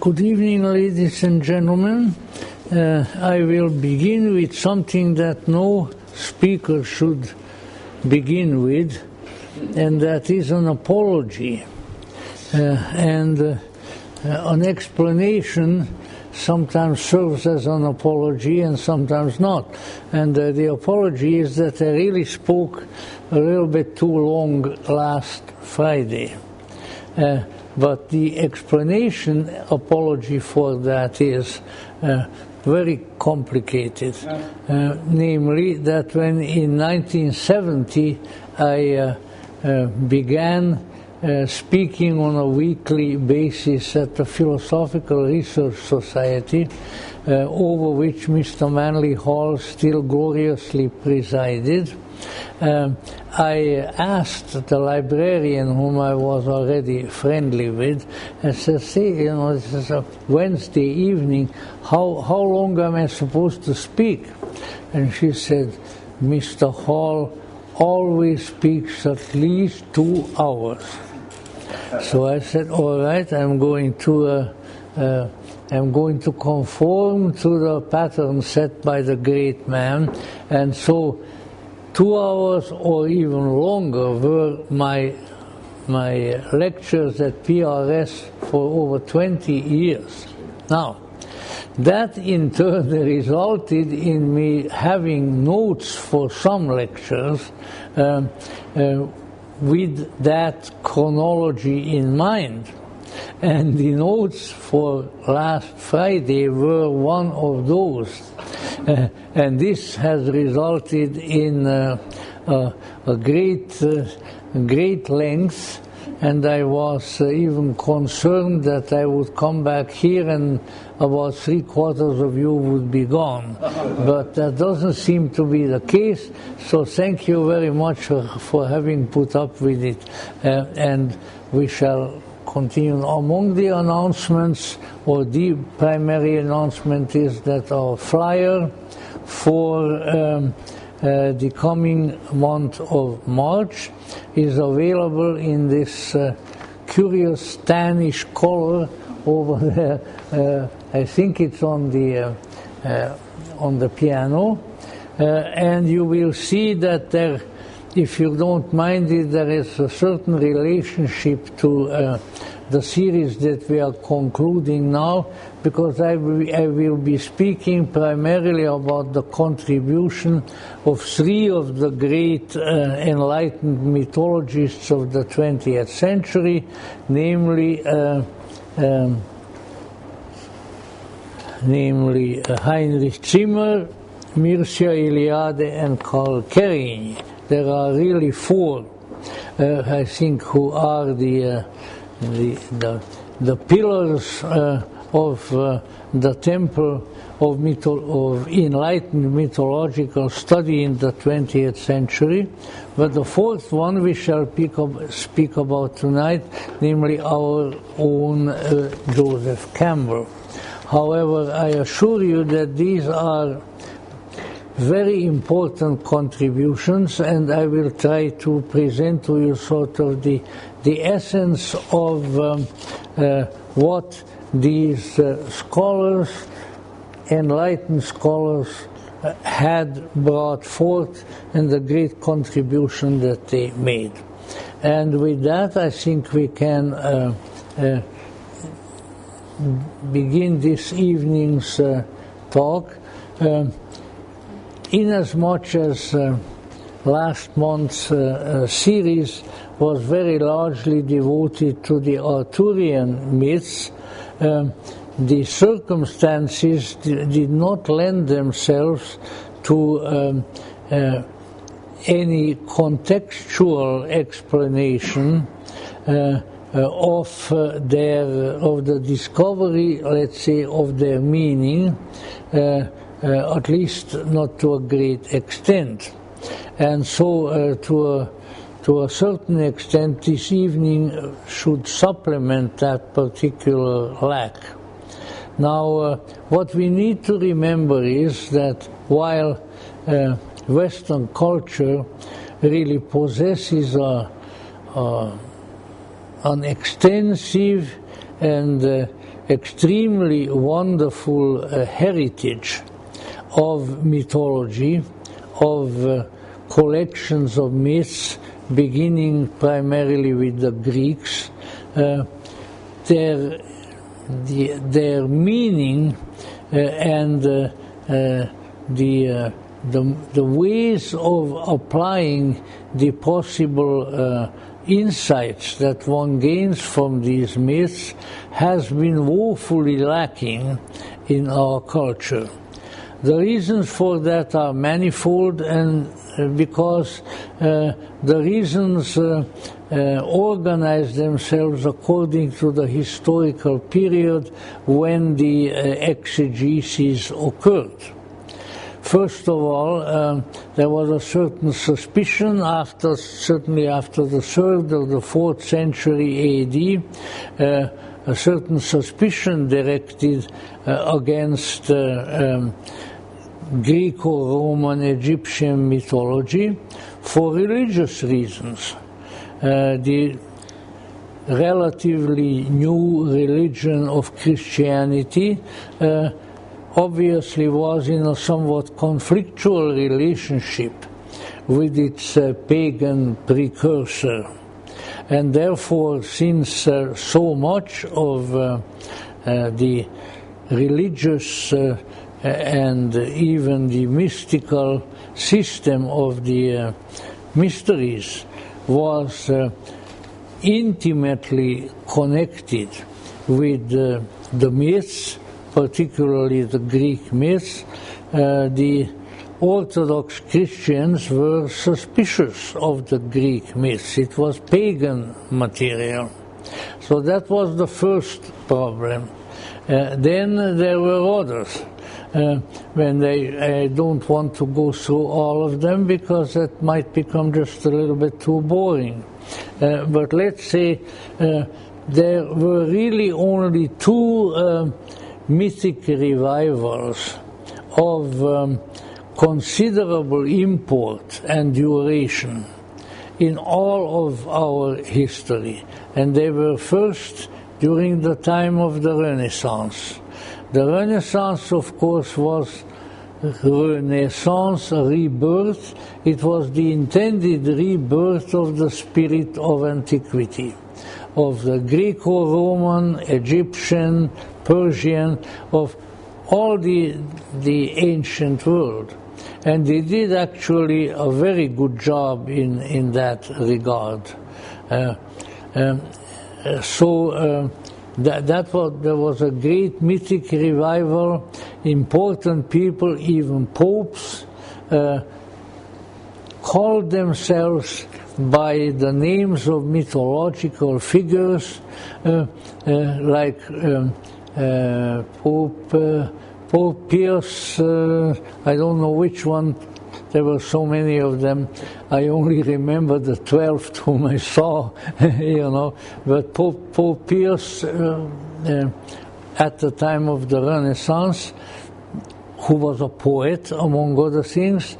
Good evening, ladies and gentlemen. I will begin with something that no speaker should begin with, and that is an apology. An explanation sometimes serves as an apology and sometimes not. And the apology is that I really spoke a little bit too long last Friday. But the explanation, apology for that is very complicated. Namely, that when in 1970 I began speaking on a weekly basis at the Philosophical Research Society, over which Mr. Manly Hall still gloriously presided, I asked the librarian whom I was already friendly with, I said, see, this is a Wednesday evening, how long am I supposed to speak? And she said, Mr. Hall always speaks at least 2 hours. So I said, all right, I'm going to conform to the pattern set by the great man, and so 2 hours or even longer were my lectures at PRS for over 20 years. Now, that in turn resulted in me having notes for some lectures with that chronology in mind. And the notes for last Friday were one of those. And this has resulted in a great length, and I was even concerned that I would come back here and about 3/4 of you would be gone. But that doesn't seem to be the case, so thank you very much for having put up with it. And we shall continue. Among the announcements, or the primary announcement, is that our flyer for the coming month of March is available in this curious tannish color over there. I think it's on the piano, and you will see that there, if you don't mind it, there is a certain relationship to the series that we are concluding now, because I will be speaking primarily about the contribution of 3 of the great enlightened mythologists of the 20th century, namely Heinrich Zimmer, Mircea Eliade, and Carl Kerényi. There are really 4, I think, who are the pillars of the temple of enlightened mythological study in the 20th century. But the 4th one we shall speak about tonight, namely our own Joseph Campbell. However, I assure you that these are very important contributions, and I will try to present to you sort of the essence of what these scholars, enlightened scholars, had brought forth and the great contribution that they made. And with that, I think we can begin this evening's talk. Inasmuch as last month's series was very largely devoted to the Arthurian myths, the circumstances did not lend themselves to any contextual explanation of the discovery, let's say, of their meaning, at least not to a great extent. And so to a certain extent this evening should supplement that particular lack. Now what we need to remember is that while Western culture really possesses an extensive and extremely wonderful heritage of mythology, of collections of myths, beginning primarily with the Greeks. Their meaning and the ways of applying the possible insights that one gains from these myths has been woefully lacking in our culture. The reasons for that are manifold, and because the reasons organize themselves according to the historical period when the exegesis occurred. First of all, there was a certain suspicion, certainly after the 3rd or the 4th century AD, a certain suspicion directed against Greco-Roman Egyptian mythology for religious reasons. The relatively new religion of Christianity obviously was in a somewhat conflictual relationship with its pagan precursor. And therefore, since so much of the religious and even the mystical system of the mysteries was intimately connected with the myths, particularly the Greek myths, the Orthodox Christians were suspicious of the Greek myths. It was pagan material. So that was the first problem. Then there were others. I don't want to go through all of them because that might become just a little bit too boring. But let's say there were really only two mythic revivals of considerable import and duration in all of our history. And they were first during the time of the Renaissance. The Renaissance, of course, was Renaissance, a rebirth. It was the intended rebirth of the spirit of antiquity, of the Greco-Roman, Egyptian, Persian, of all the ancient world. And they did actually a very good job in that regard. There was a great mythic revival. Important people, even popes, called themselves by the names of mythological figures, like Pope Pius, I don't know which one, there were so many of them, I only remember the 12th whom I saw, but Pope Pius, at the time of the Renaissance, who was a poet, among other things,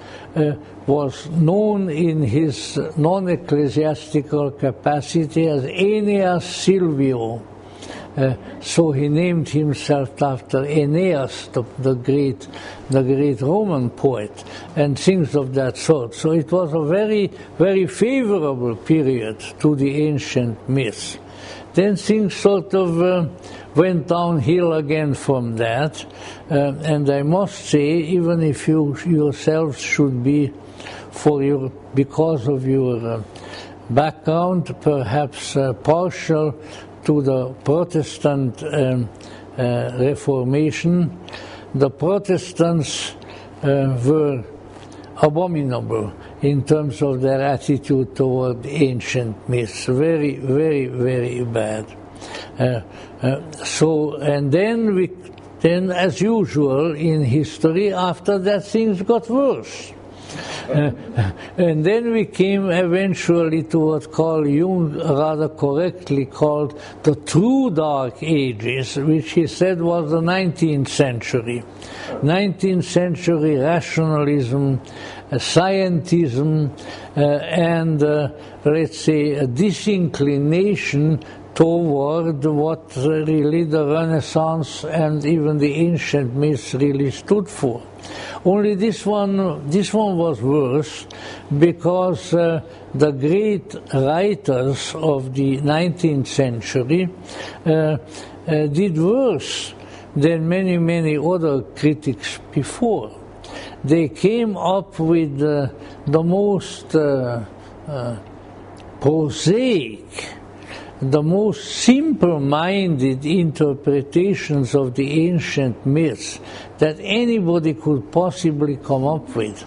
was known in his non-ecclesiastical capacity as Aeneas Silvio. So he named himself after Aeneas, the great Roman poet, and things of that sort. So it was a very, very favorable period to the ancient myths. Then things sort of went downhill again from that, and I must say, even if you yourselves should be, because of your background, perhaps partial to the Protestant Reformation, the Protestants were abominable in terms of their attitude toward ancient myths. Very, very, very bad. And then, as usual in history, after that things got worse. And then we came eventually to what Jung rather correctly called the true Dark Ages, which he said was the 19th century. 19th century rationalism, scientism, and let's say a disinclination toward what really the Renaissance and even the ancient myths really stood for. Only this one was worse, because the great writers of the 19th century did worse than many, many other critics before. They came up with the most prosaic, the most simple-minded interpretations of the ancient myths that anybody could possibly come up with.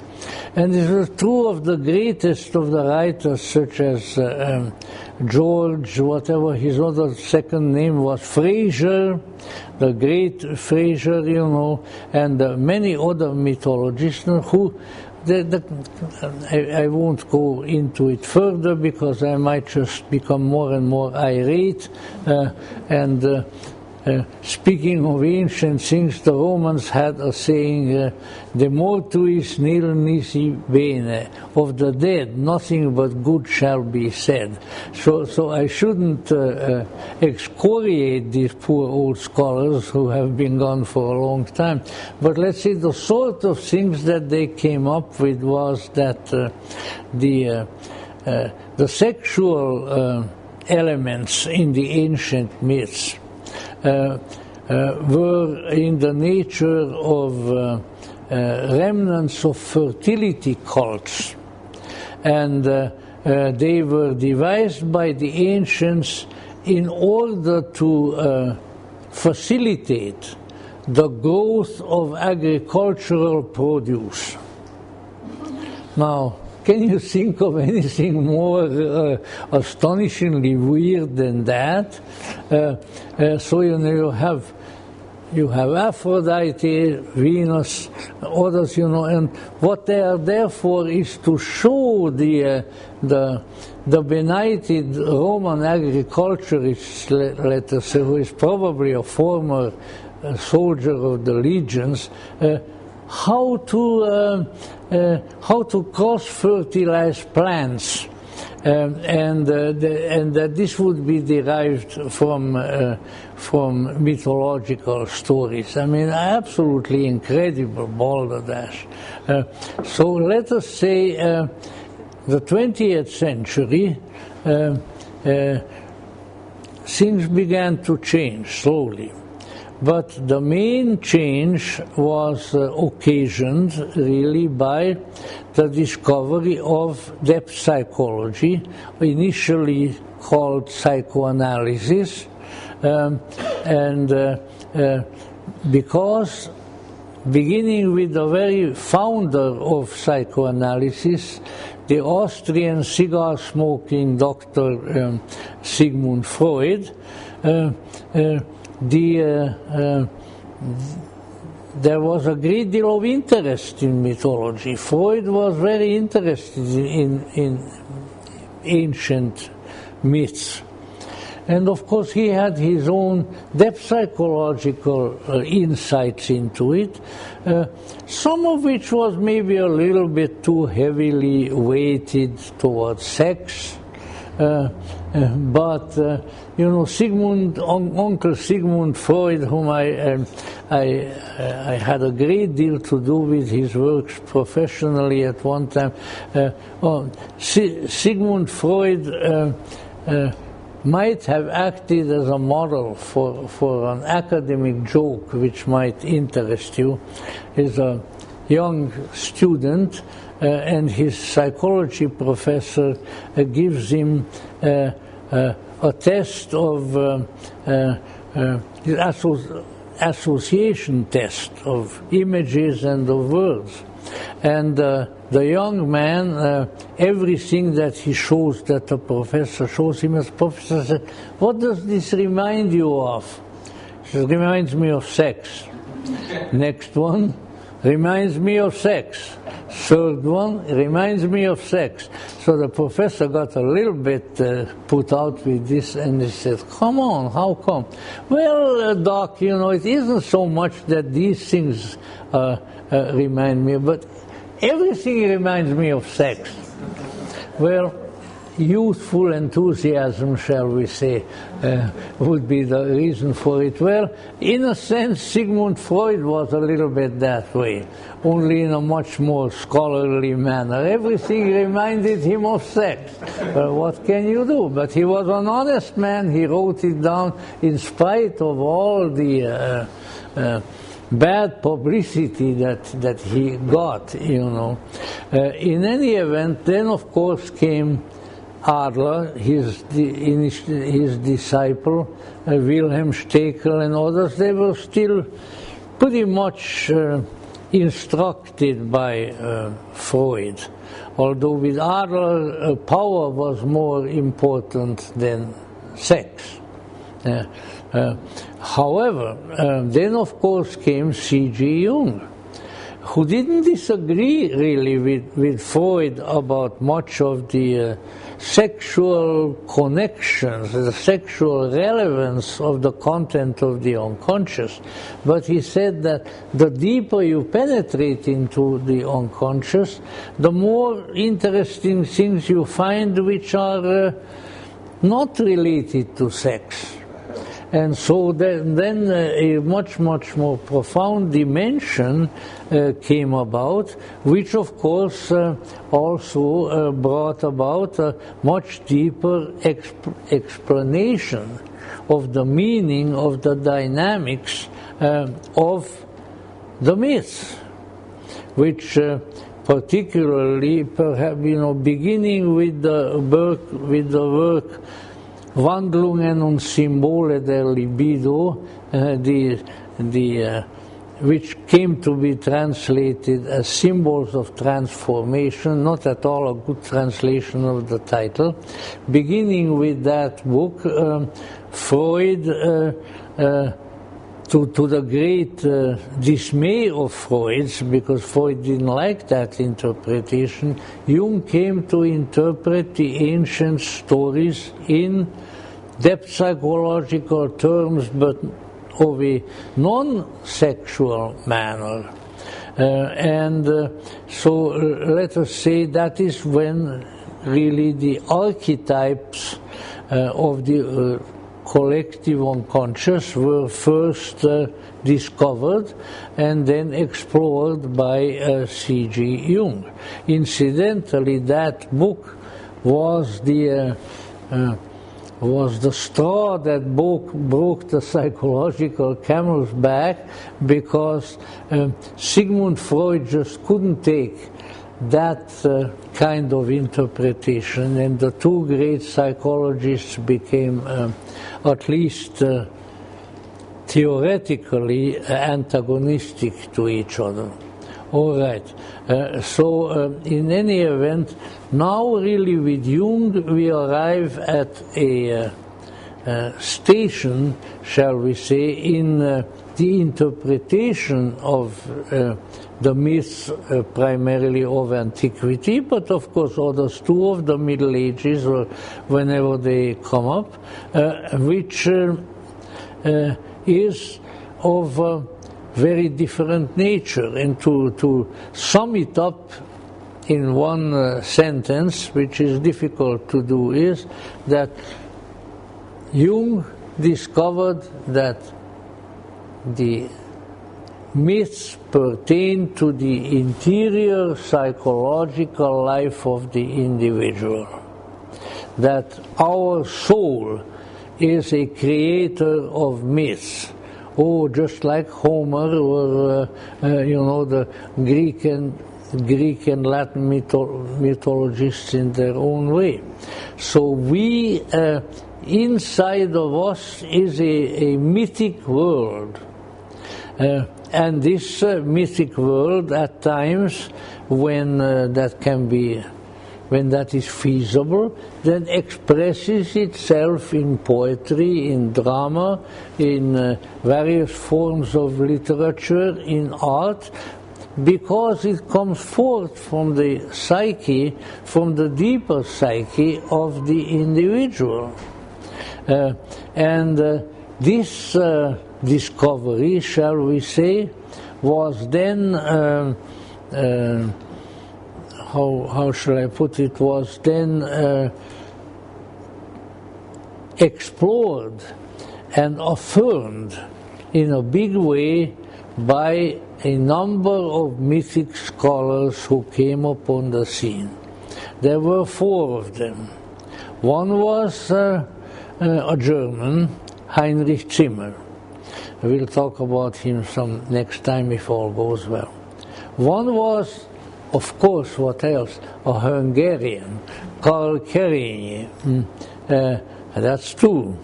And this was true of the greatest of the writers, such as George, whatever his other second name was, Fraser, the great Fraser, you know, and many other mythologists who I won't go into it further because I might just become more and more irate. Speaking of ancient things, the Romans had a saying, "De mortuis nil nisi bene," of the dead, nothing but good shall be said. So I shouldn't excoriate these poor old scholars who have been gone for a long time. But let's say the sort of things that they came up with was that the sexual elements in the ancient myths were in the nature of remnants of fertility cults, and they were devised by the ancients in order to facilitate the growth of agricultural produce. Now, can you think of anything more astonishingly weird than that? So you have Aphrodite, Venus, others, and what they are there for is to show the benighted Roman agriculturist, let us say, who is probably a former soldier of the legions, how to cross-fertilize plants, and that this would be derived from mythological stories. I mean, absolutely incredible balderdash. So let us say the 20th century, things began to change slowly. But the main change was occasioned really by the discovery of depth psychology, initially called psychoanalysis, because beginning with the very founder of psychoanalysis, the Austrian cigar-smoking Dr. Sigmund Freud, there was a great deal of interest in mythology. Freud was very interested in ancient myths. And of course he had his own depth psychological insights into it, some of which was maybe a little bit too heavily weighted towards sex. But Uncle Sigmund Freud, whom I had a great deal to do with his works professionally at one time. Sigmund Freud might have acted as a model for an academic joke which might interest you. He's a young student, and his psychology professor gives him a test of association test of images and of words. And the young man, everything that he shows, that the professor shows him, as professor said, "What does this remind you of?" He says, "Reminds me of sex." Next one, "Reminds me of sex." Third one, "Reminds me of sex." So the professor got a little bit put out with this, and he said, "Come on, how come?" "Well, Doc, it isn't so much that these things remind me, but everything reminds me of sex." Well, youthful enthusiasm, shall we say, would be the reason for it. Well, in a sense, Sigmund Freud was a little bit that way, only in a much more scholarly manner. Everything reminded him of sex. Well, what can you do? But he was an honest man. He wrote it down in spite of all the bad publicity that he got, you know. In any event, then of course came Adler, his disciple, Wilhelm Stekel and others. They were still pretty much instructed by Freud, although with Adler power was more important than sex. However, then of course came C.G. Jung, who didn't disagree really with Freud about much of the sexual connections, the sexual relevance of the content of the unconscious. But he said that the deeper you penetrate into the unconscious, the more interesting things you find which are not related to sex. And so then a much more profound dimension came about, which of course also brought about a much deeper explanation of the meaning of the dynamics of the myths, which particularly, perhaps, beginning with the work Wandlungen und Symbole der Libido, which came to be translated as symbols of transformation, not at all a good translation of the title. Beginning with that book, Freud, to the great dismay of Freud's, because Freud didn't like that interpretation, Jung came to interpret the ancient stories in depth psychological terms, but of a non-sexual manner. So let us say that is when really the archetypes of the collective unconscious were first discovered and then explored by C.G. Jung. Incidentally, that book was the straw that broke the psychological camel's back, because Sigmund Freud just couldn't take that kind of interpretation, and the two great psychologists became at least theoretically antagonistic to each other. All right. So in any event, now really with Jung we arrive at a station, shall we say, in the interpretation of the myths primarily of antiquity, but of course others too, of the Middle Ages or whenever they come up, which is of very different nature. And to sum it up in one sentence, which is difficult to do, is that Jung discovered that the myths pertain to the interior psychological life of the individual, that our soul is a creator of myths. Oh, just like Homer, or the Greek and Latin mythologists in their own way. So we, inside of us, is a mythic world, and this mythic world, at times, when that is feasible, then expresses itself in poetry, in drama, in various forms of literature, in art, because it comes forth from the psyche, from the deeper psyche of the individual. This discovery, shall we say, was then how shall I put it, was then explored and affirmed in a big way by a number of mythic scholars who came upon the scene. There were 4 of them. One was a German, Heinrich Zimmer. We'll talk about him some next time if all goes well. One was, of course, what else? A Hungarian, Karl Kerényi. That's 2.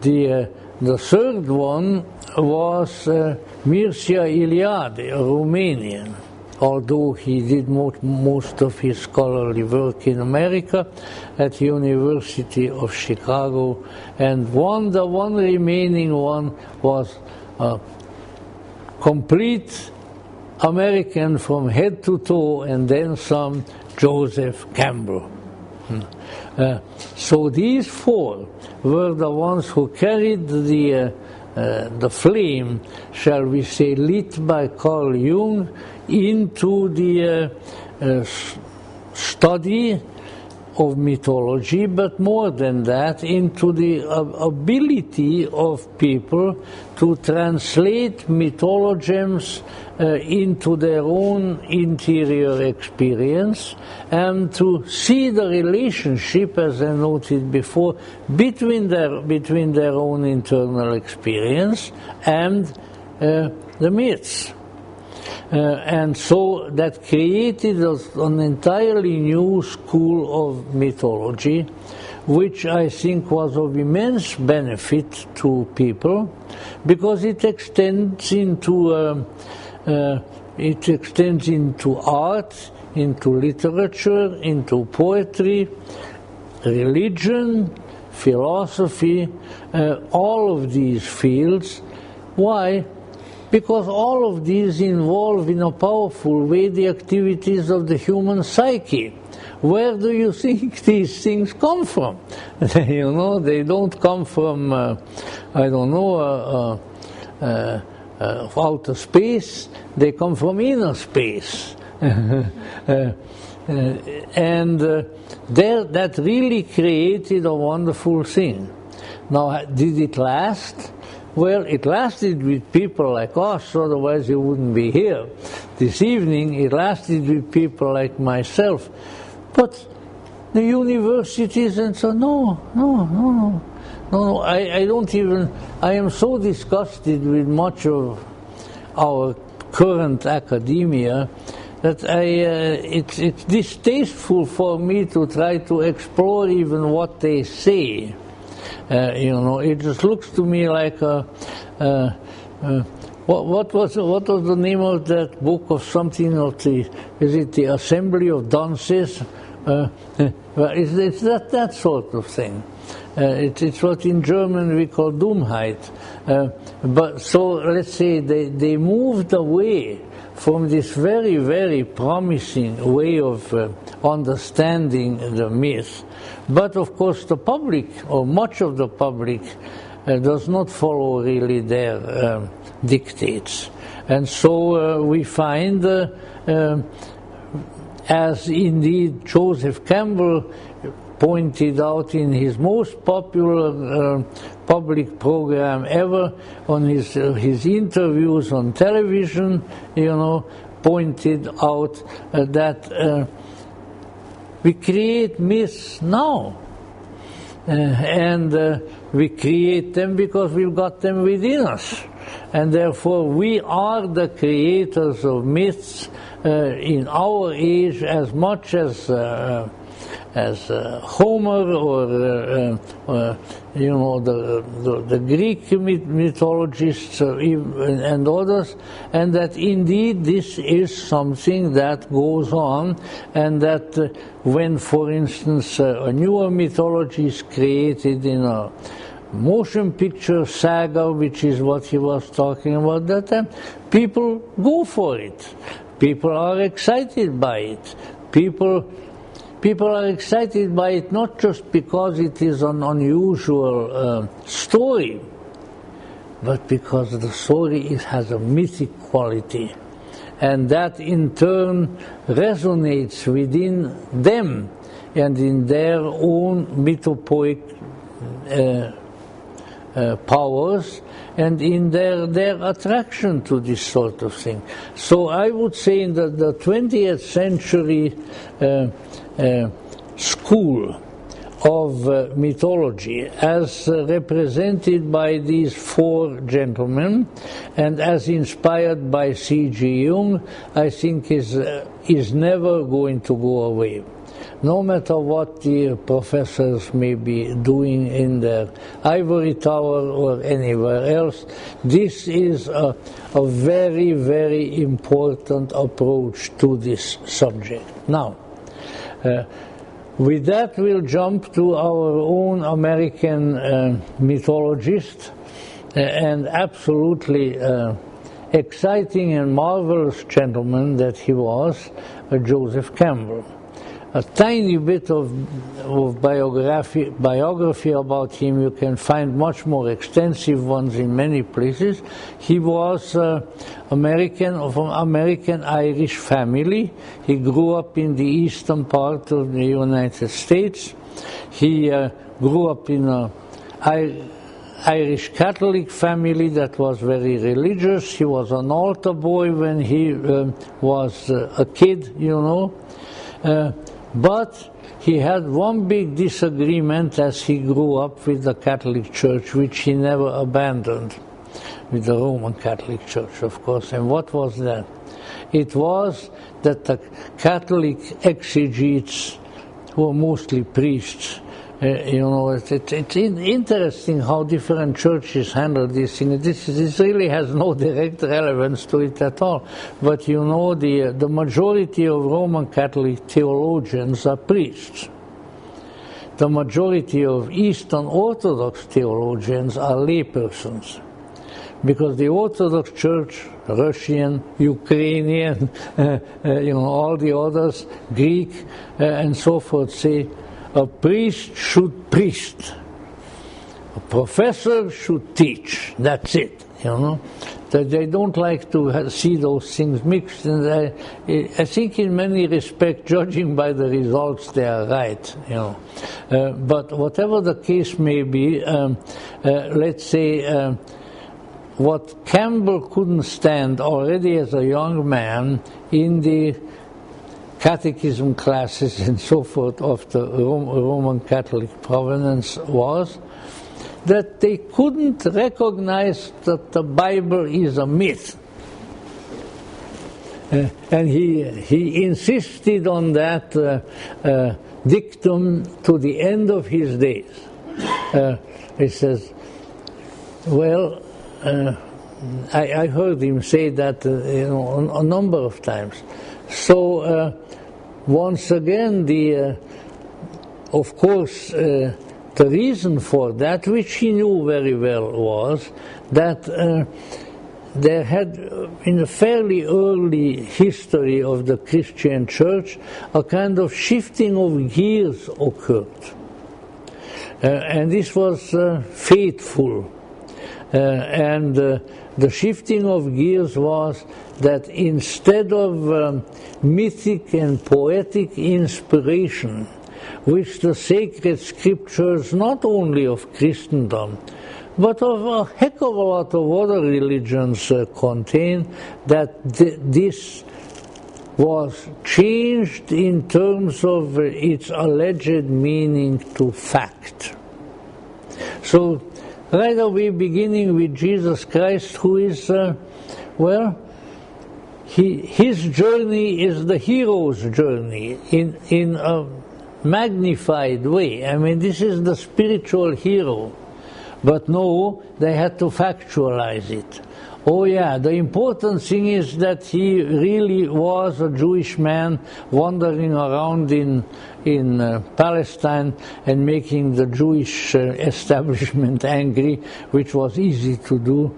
The 3rd one was Mircea Eliade, a Romanian, although he did most of his scholarly work in America at the University of Chicago, and the one remaining one was a complete American from head to toe, and then some, Joseph Campbell. So these 4 were the ones who carried the flame, shall we say, lit by Carl Jung, into the study of mythology, but more than that, into the ability of people to translate mythologems into their own interior experience, and to see the relationship, as I noted before, between their own internal experience and the myths. And so that created an entirely new school of mythology, which I think was of immense benefit to people, because it extends into art, into literature, into poetry, religion, philosophy, all of these fields. Why? Because all of these involve in a powerful way the activities of the human psyche. Where do you think these things come from? You know, they don't come from, outer space, they come from inner space. That really created a wonderful thing. Now, did it last? Well, it lasted with people like us, otherwise you wouldn't be here this evening. It lasted with people like myself. But the universities and so, no, I am so disgusted with much of our current academia that it's distasteful for me to try to explore even what they say. It just looks to me like what was the name of that book of something of the? Is it the Assembly of Dunces? It's that sort of thing. It's what in German we call Dummheit. But so let's say they moved away from this very, very promising way of understanding the myth. But of course the public, or much of the public, does not follow really their dictates. And so we find, as indeed Joseph Campbell pointed out in his most popular public program ever, on his interviews on television, pointed out that we create myths now, and we create them because we've got them within us, and therefore we are the creators of myths in our age as much as Homer or the Greek mythologists and others, and that indeed this is something that goes on, and that when, for instance, a newer mythology is created in a motion picture saga, which is what he was talking about that time, people go for it. People are excited by it. People are excited by it not just because it is an unusual story, but because the story has a mythic quality, and that in turn resonates within them and in their own mythopoeic powers and in their attraction to this sort of thing. So I would say in the 20th century school of mythology, as represented by these four gentlemen and as inspired by C.G. Jung, I think is never going to go away. No matter what the professors may be doing in their ivory tower or anywhere else, this is a very, very important approach to this subject. Now, with that, we'll jump to our own American mythologist, and absolutely exciting and marvelous gentleman that he was, Joseph Campbell. A tiny bit of biography about him. You can find much more extensive ones in many places. He was American, of an American-Irish family. He grew up in the eastern part of the United States. He grew up in an Irish Catholic family that was very religious. He was an altar boy when he was a kid, you know. But he had one big disagreement as he grew up with the Catholic Church, which he never abandoned, with the Roman Catholic Church, of course. And what was that? It was that the Catholic exegetes were mostly priests. You know, it's interesting how different churches handle this thing. This really has no direct relevance to it at all. But you know, the majority of Roman Catholic theologians are priests. The majority of Eastern Orthodox theologians are laypersons. Because the Orthodox Church, Russian, Ukrainian, you know, all the others, Greek, and so forth, say, a priest should priest. A professor should teach. That's it, you know. That they don't like to see those things mixed. And I think in many respects, judging by the results, they are right, you know. But whatever the case may be, let's say what Campbell couldn't stand already as a young man in the catechism classes and so forth of the Roman Catholic provenance was that they couldn't recognize that the Bible is a myth. And he insisted on that dictum to the end of his days. He says, well, I heard him say that you know, a number of times. So once again, of course, the reason for that, which he knew very well, was that there had, in a fairly early history of the Christian Church, a kind of shifting of gears occurred. And this was fateful. And the shifting of gears was that instead of mythic and poetic inspiration, which the sacred scriptures, not only of Christendom, but of a heck of a lot of other religions contain, that this was changed in terms of its alleged meaning to fact. So, right away, beginning with Jesus Christ, who is, his journey is the hero's journey in a magnified way. I mean, this is the spiritual hero. But no, they had to factualize it. Oh yeah, the important thing is that he really was a Jewish man wandering around in Palestine and making the Jewish establishment angry, which was easy to do,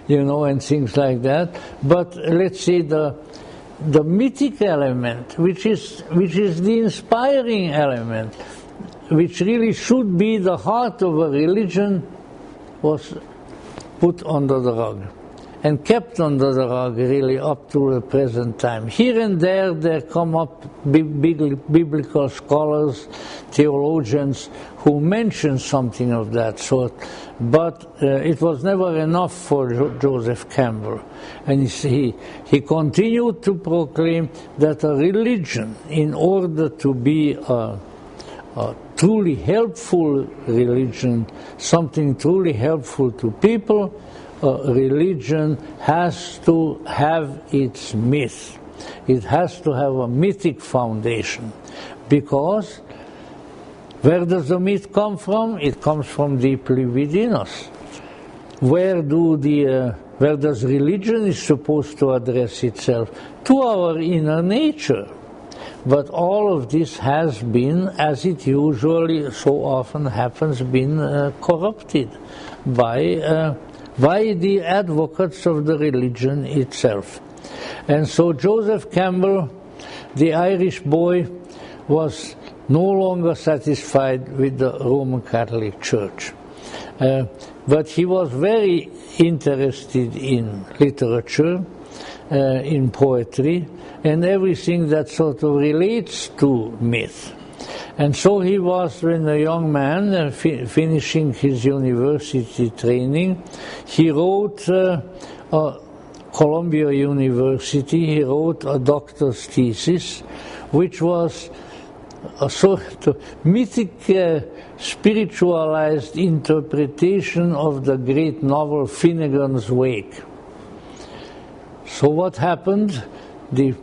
you know, and things like that. But let's say the mythic element, which is the inspiring element, which really should be the heart of a religion, was put under the rug. and kept under the rug really up to the present time. Here and there come up biblical scholars, theologians who mention something of that sort, but it was never enough for Joseph Campbell. And he continued to proclaim that a religion, in order to be a truly helpful religion, something truly helpful to people, religion has to have its myth. It has to have a mythic foundation, because where does the myth come from? It comes from deeply within us. Where does religion is supposed to address itself? To our inner nature. But all of this has been, as it usually so often happens, been corrupted by the advocates of the religion itself. And so Joseph Campbell, the Irish boy, was no longer satisfied with the Roman Catholic Church. But he was very interested in literature, in poetry, and everything that sort of relates to myth. And so he was, when a young man, finishing his university training, he wrote Columbia University, he wrote a doctor's thesis, which was a sort of mythic, spiritualized interpretation of the great novel Finnegan's Wake. So what happened? The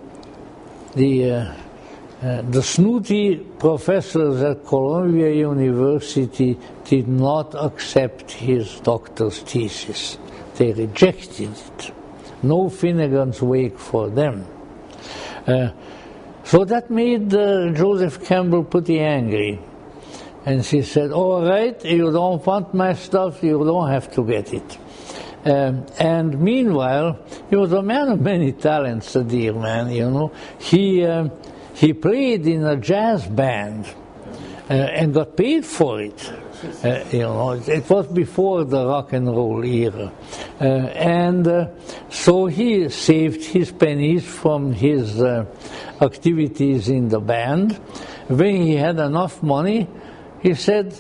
snooty professors at Columbia University did not accept his doctor's thesis. They rejected it. No Finnegan's Wake for them. So that made Joseph Campbell pretty angry. And he said, all right, you don't want my stuff, you don't have to get it. And meanwhile, he was a man of many talents, a dear man, you know. He played in a jazz band and got paid for it. You know, it was before the rock and roll era. So he saved his pennies from his activities in the band. When he had enough money, he said,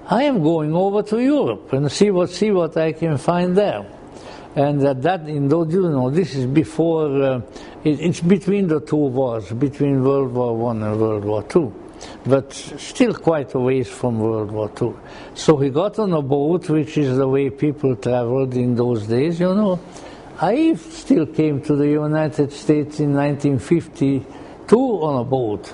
I am going over to Europe and see what I can find there. And this is before, it's between the two wars, between World War I and World War II, but still quite a ways from World War II. So he got on a boat, which is the way people traveled in those days, you know. I still came to the United States in 1952 on a boat.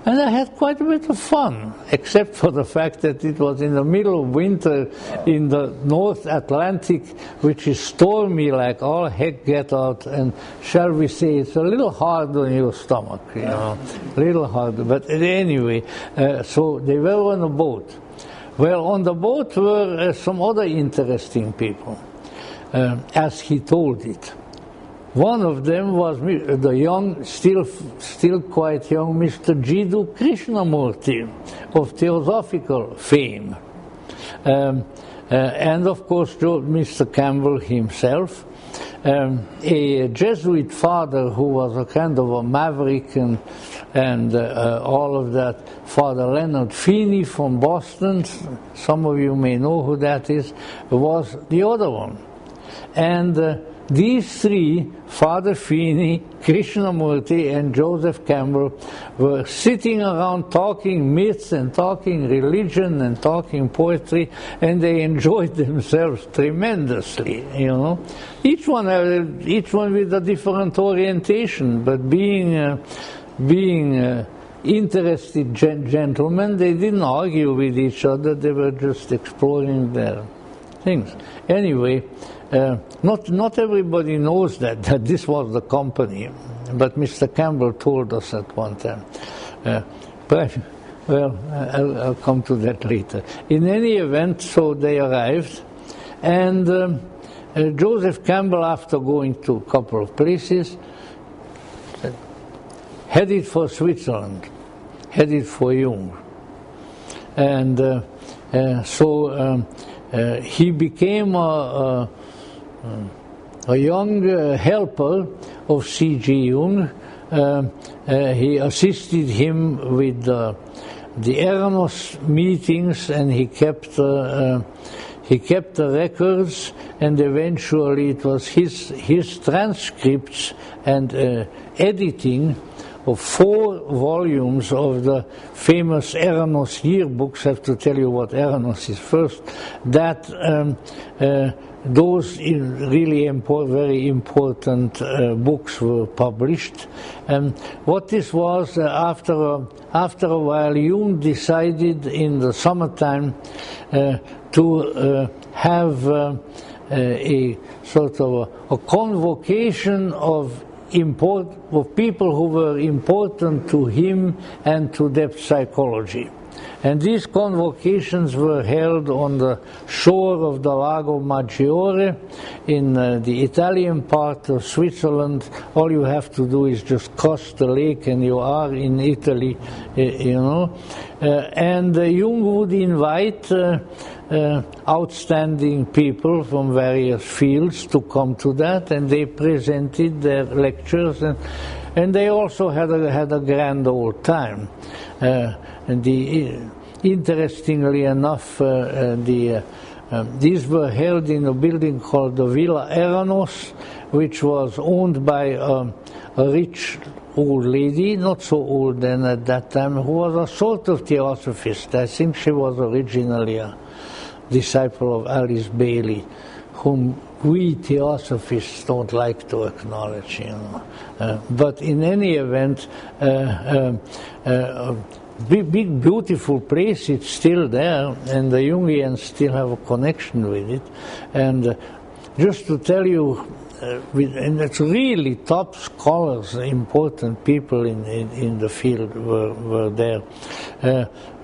And I had quite a bit of fun, except for the fact that it was in the middle of winter in the North Atlantic, which is stormy like all heck get out, and shall we say it's a little hard on your stomach, you know, a little hard. But anyway, so they were on a boat. Well, on the boat were some other interesting people, as he told it. One of them was the young, still quite young Mr. Jiddu Krishnamurti of theosophical fame. And of course Mr. Campbell himself, a Jesuit father who was a kind of a maverick and all of that, Father Leonard Feeney from Boston, some of you may know who that is, was the other one. And these three, Father Feeney, Krishnamurti, and Joseph Campbell, were sitting around talking myths and talking religion and talking poetry, and they enjoyed themselves tremendously, you know. Each one with a different orientation, but being interested gentlemen, they didn't argue with each other, they were just exploring their things. Anyway, not everybody knows that this was the company, but Mr. Campbell told us at one time. Well, I'll come to that later. In any event, so they arrived, and Joseph Campbell, after going to a couple of places, headed for Switzerland, headed for Jung. And so he became a young helper of C.G. Jung. He assisted him with the Eranos meetings, and he kept the records, and eventually it was his transcripts and editing of 4 volumes of the famous Eranos yearbooks. I have to tell you what Eranos is first. That those really very important books were published. What this was, after a while, Jung decided in the summertime to have a sort of a convocation of people who were important to him and to depth psychology. And these convocations were held on the shore of the Lago Maggiore in the Italian part of Switzerland. All you have to do is just cross the lake and you are in Italy, and Jung would invite outstanding people from various fields to come to that, and they presented their lectures, and they also had a grand old time. Interestingly enough, these were held in a building called the Villa Eranos, which was owned by a rich old lady, not so old then at that time, who was a sort of theosophist. I think she was originally a disciple of Alice Bailey, whom we theosophists don't like to acknowledge, but in any event, big beautiful place, it's still there, and the Jungians still have a connection with it. And just to tell you, and it's really top scholars, important people in the field were there,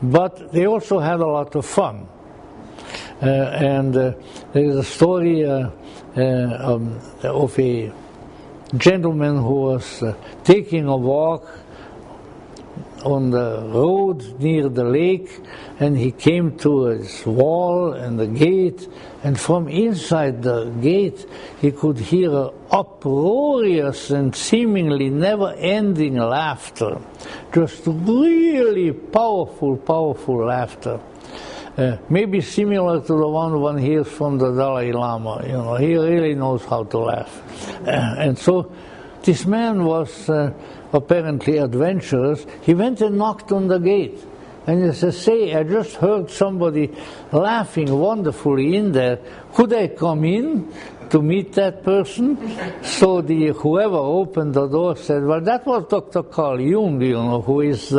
but they also had a lot of fun. And there is a story of a gentleman who was taking a walk on the road near the lake, and he came to this wall and the gate, and from inside the gate he could hear an uproarious and seemingly never-ending laughter, just really powerful laughter. Maybe similar to the one hears from the Dalai Lama. He really knows how to laugh. And so this man was apparently adventurous. He went and knocked on the gate. And he says, "Say, I just heard somebody laughing wonderfully in there. Could I come in to meet that person?" So whoever opened the door said, "Well, that was Dr. Carl Jung, who is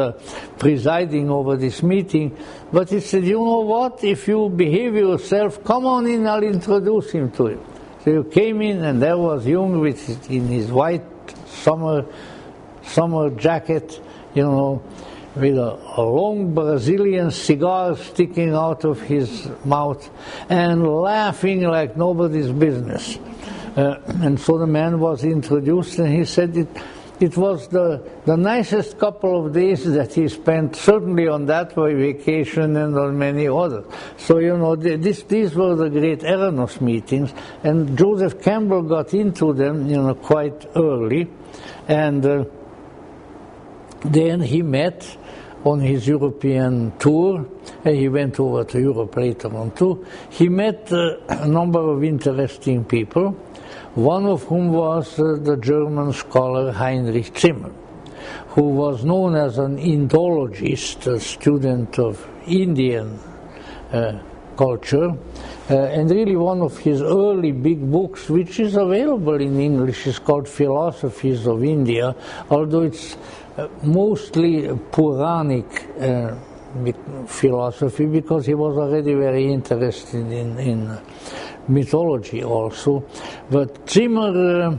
presiding over this meeting." But he said, "You know what? If you behave yourself, come on in, I'll introduce him to you." So you came in, and there was Jung in his white summer jacket, with a long Brazilian cigar sticking out of his mouth and laughing like nobody's business. And so the man was introduced, and he said it was the nicest couple of days that he spent, certainly on that vacation and on many others. So, these were the great Eranos meetings, and Joseph Campbell got into them, quite early, and then he met on his European tour, and he went over to Europe later on too. He met a number of interesting people, one of whom was the German scholar Heinrich Zimmer, who was known as an Indologist, a student of Indian culture, and really one of his early big books, which is available in English, is called Philosophies of India, although it's mostly Puranic philosophy, because he was already very interested in mythology also. But Zimmer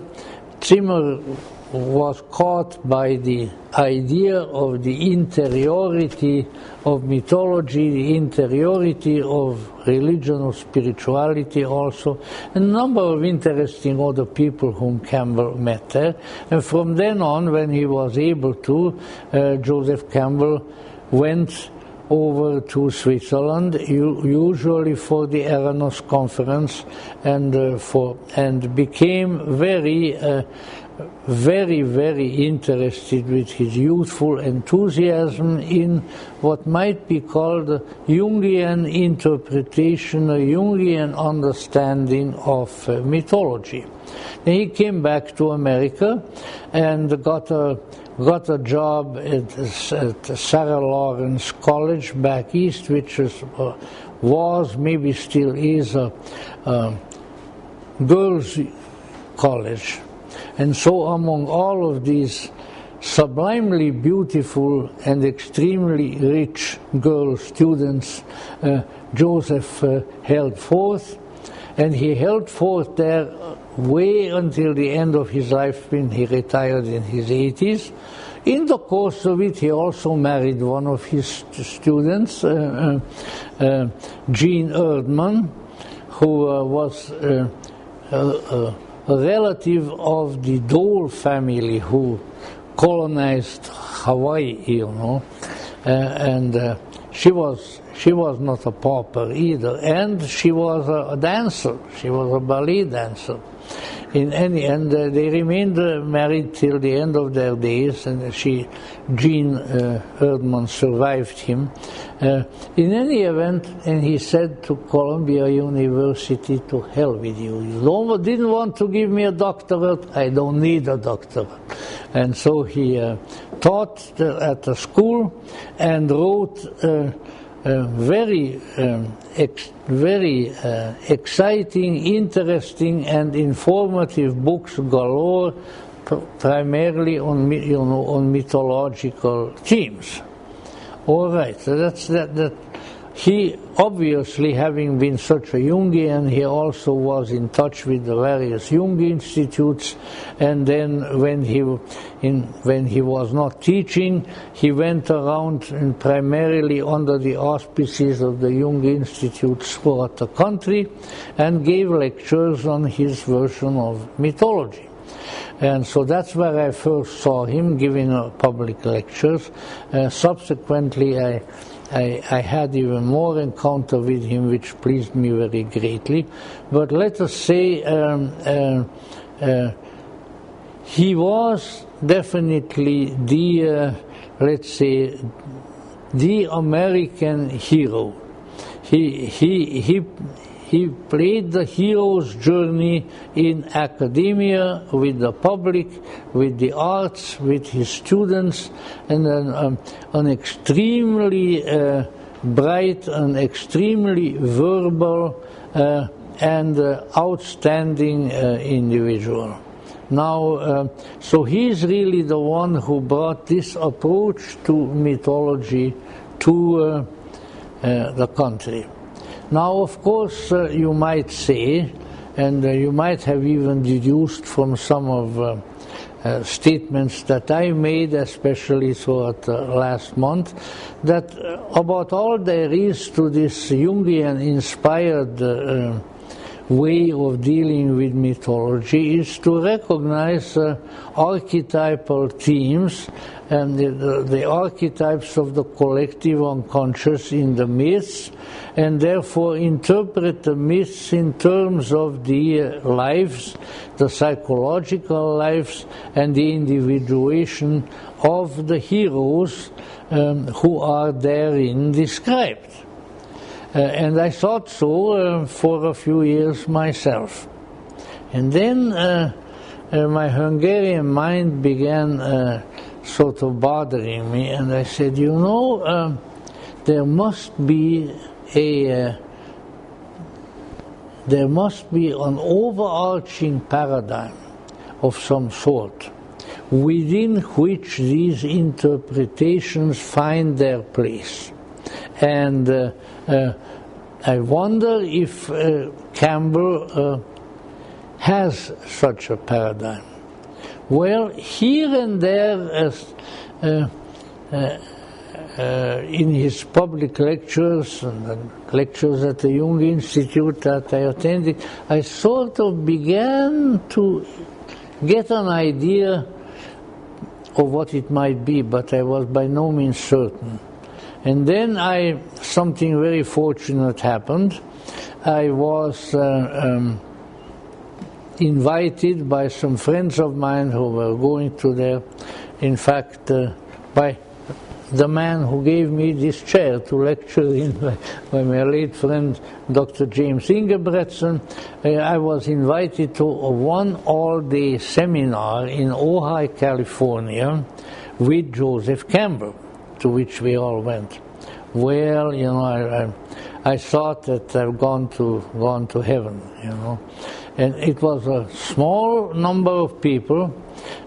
was caught by the idea of the interiority of mythology, the interiority of religion, of spirituality also, a number of interesting other people whom Campbell met there. And from then on, when he was able to, Joseph Campbell went over to Switzerland, usually for the Erasmus conference, and became very interested with his youthful enthusiasm in what might be called a Jungian interpretation, a Jungian understanding of mythology. Then he came back to America and got a job at Sarah Lawrence College back east, which was maybe still is a girls' college. And so among all of these sublimely beautiful and extremely rich girl students, Joseph held forth, and he held forth there way until the end of his life when he retired in his 80s. In the course of it, he also married one of his students, Jean Erdmann, who was a relative of the Dole family who colonized Hawaii, you know, and she was not a pauper either, and she was a dancer. She was a ballet dancer. In any end, they remained married till the end of their days, and Jean Erdmann survived him. In any event, and he said to Columbia University, to hell with you. You didn't want to give me a doctorate, I don't need a doctorate. And so he taught at the school and wrote very exciting, interesting, and informative books galore, primarily on mythological themes. All right, so that's that. He obviously, having been such a Jungian, he also was in touch with the various Jung institutes, and then when he was not teaching, he went around and primarily under the auspices of the Jung institutes throughout the country and gave lectures on his version of mythology. And so that's where I first saw him giving public lectures. Subsequently, I had even more encounter with him, which pleased me very greatly. But let us say he was definitely the, let's say, the American hero. He played the hero's journey in academia, with the public, with the arts, with his students, and an extremely bright, an extremely verbal and outstanding individual. Now, so he's really the one who brought this approach to mythology to the country. Now, of course, you might say, and you might have even deduced from some of statements that I made, especially throughout last month, that about all there is to this Jungian-inspired way of dealing with mythology is to recognize archetypal themes and the archetypes of the collective unconscious in the myths, and therefore interpret the myths in terms of the lives, the psychological lives, and the individuation of the heroes who are therein described. And I thought so for a few years myself. And then my Hungarian mind began sort of bothering me, and I said, you know, there must be an overarching paradigm of some sort within which these interpretations find their place. And I wonder if Campbell has such a paradigm. Well, here and there, in his public lectures and lectures at the Jung Institute that I attended, I sort of began to get an idea of what it might be, but I was by no means certain. And then something very fortunate happened. I was invited by some friends of mine who were going to there, in fact, by the man who gave me this chair to lecture in, by my late friend Dr. James Ingebretson. I was invited to one all-day seminar in Ojai, California, with Joseph Campbell, to which we all went. Well, you know, I thought that I've gone to heaven, you know. And it was a small number of people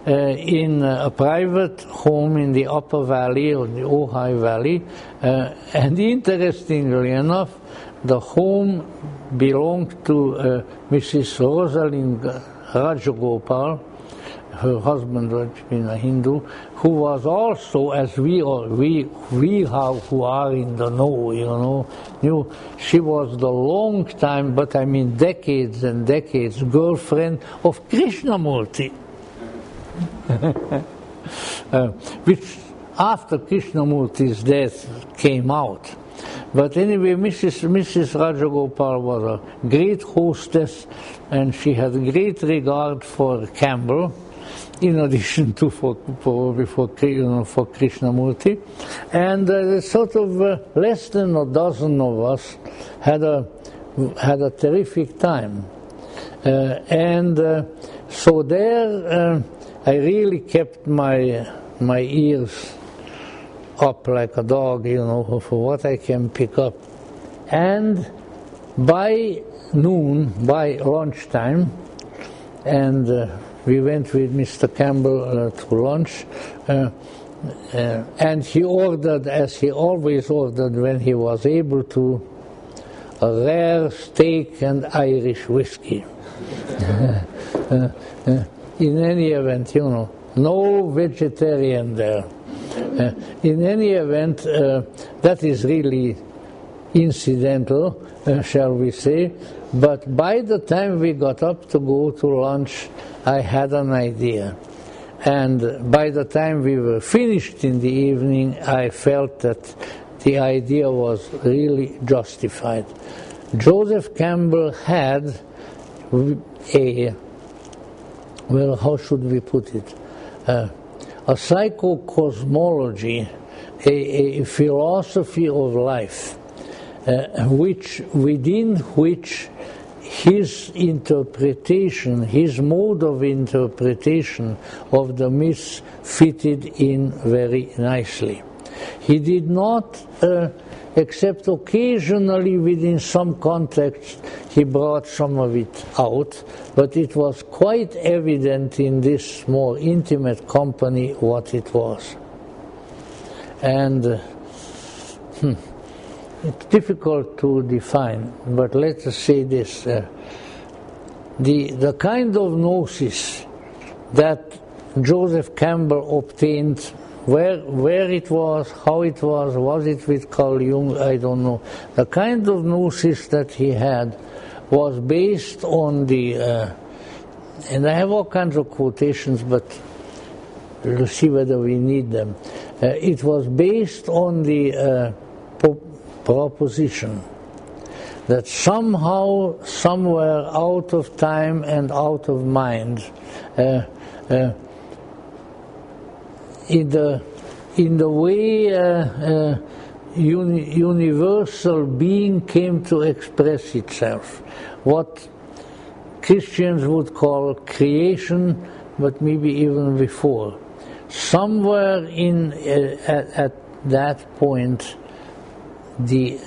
in a private home in the Upper Valley, or the Ojai Valley. And interestingly enough, the home belonged to Mrs. Rosalind Rajagopal, her husband was been a Hindu, who was also, as we who are in the know, you know, knew, she was the long time, but I mean decades and decades, girlfriend of Krishnamurti. Which after Krishnamurti's death came out. But anyway, Mrs. Rajagopal was a great hostess, and she had great regard for Campbell, in addition to for Krishnamurti. And sort of less than a dozen of us had a terrific time. So there I really kept my ears up like a dog, you know, for what I can pick up. And by noon, by lunchtime, and we went with Mr. Campbell to lunch, and he ordered, as he always ordered when he was able to, a rare steak and Irish whiskey. In any event, you know, no vegetarian there. In any event, that is really incidental, shall we say, but by the time we got up to go to lunch, I had an idea. And by the time we were finished in the evening, I felt that the idea was really justified. Joseph Campbell had well, how should we put it? A psychocosmology, a philosophy of life, within which his interpretation, his mode of interpretation of the myths fitted in very nicely. He did not, except occasionally within some context, he brought some of it out, but it was quite evident in this more intimate company what it was. And it's difficult to define, but let us say this. The kind of gnosis that Joseph Campbell obtained, where it was, how it was it with Carl Jung, I don't know. The kind of gnosis that he had was based on the, and I have all kinds of quotations, but we'll see whether we need them. It was based on the proposition that somehow, somewhere out of time and out of mind, in the way universal being came to express itself, what Christians would call creation, but maybe even before. Somewhere at that point, the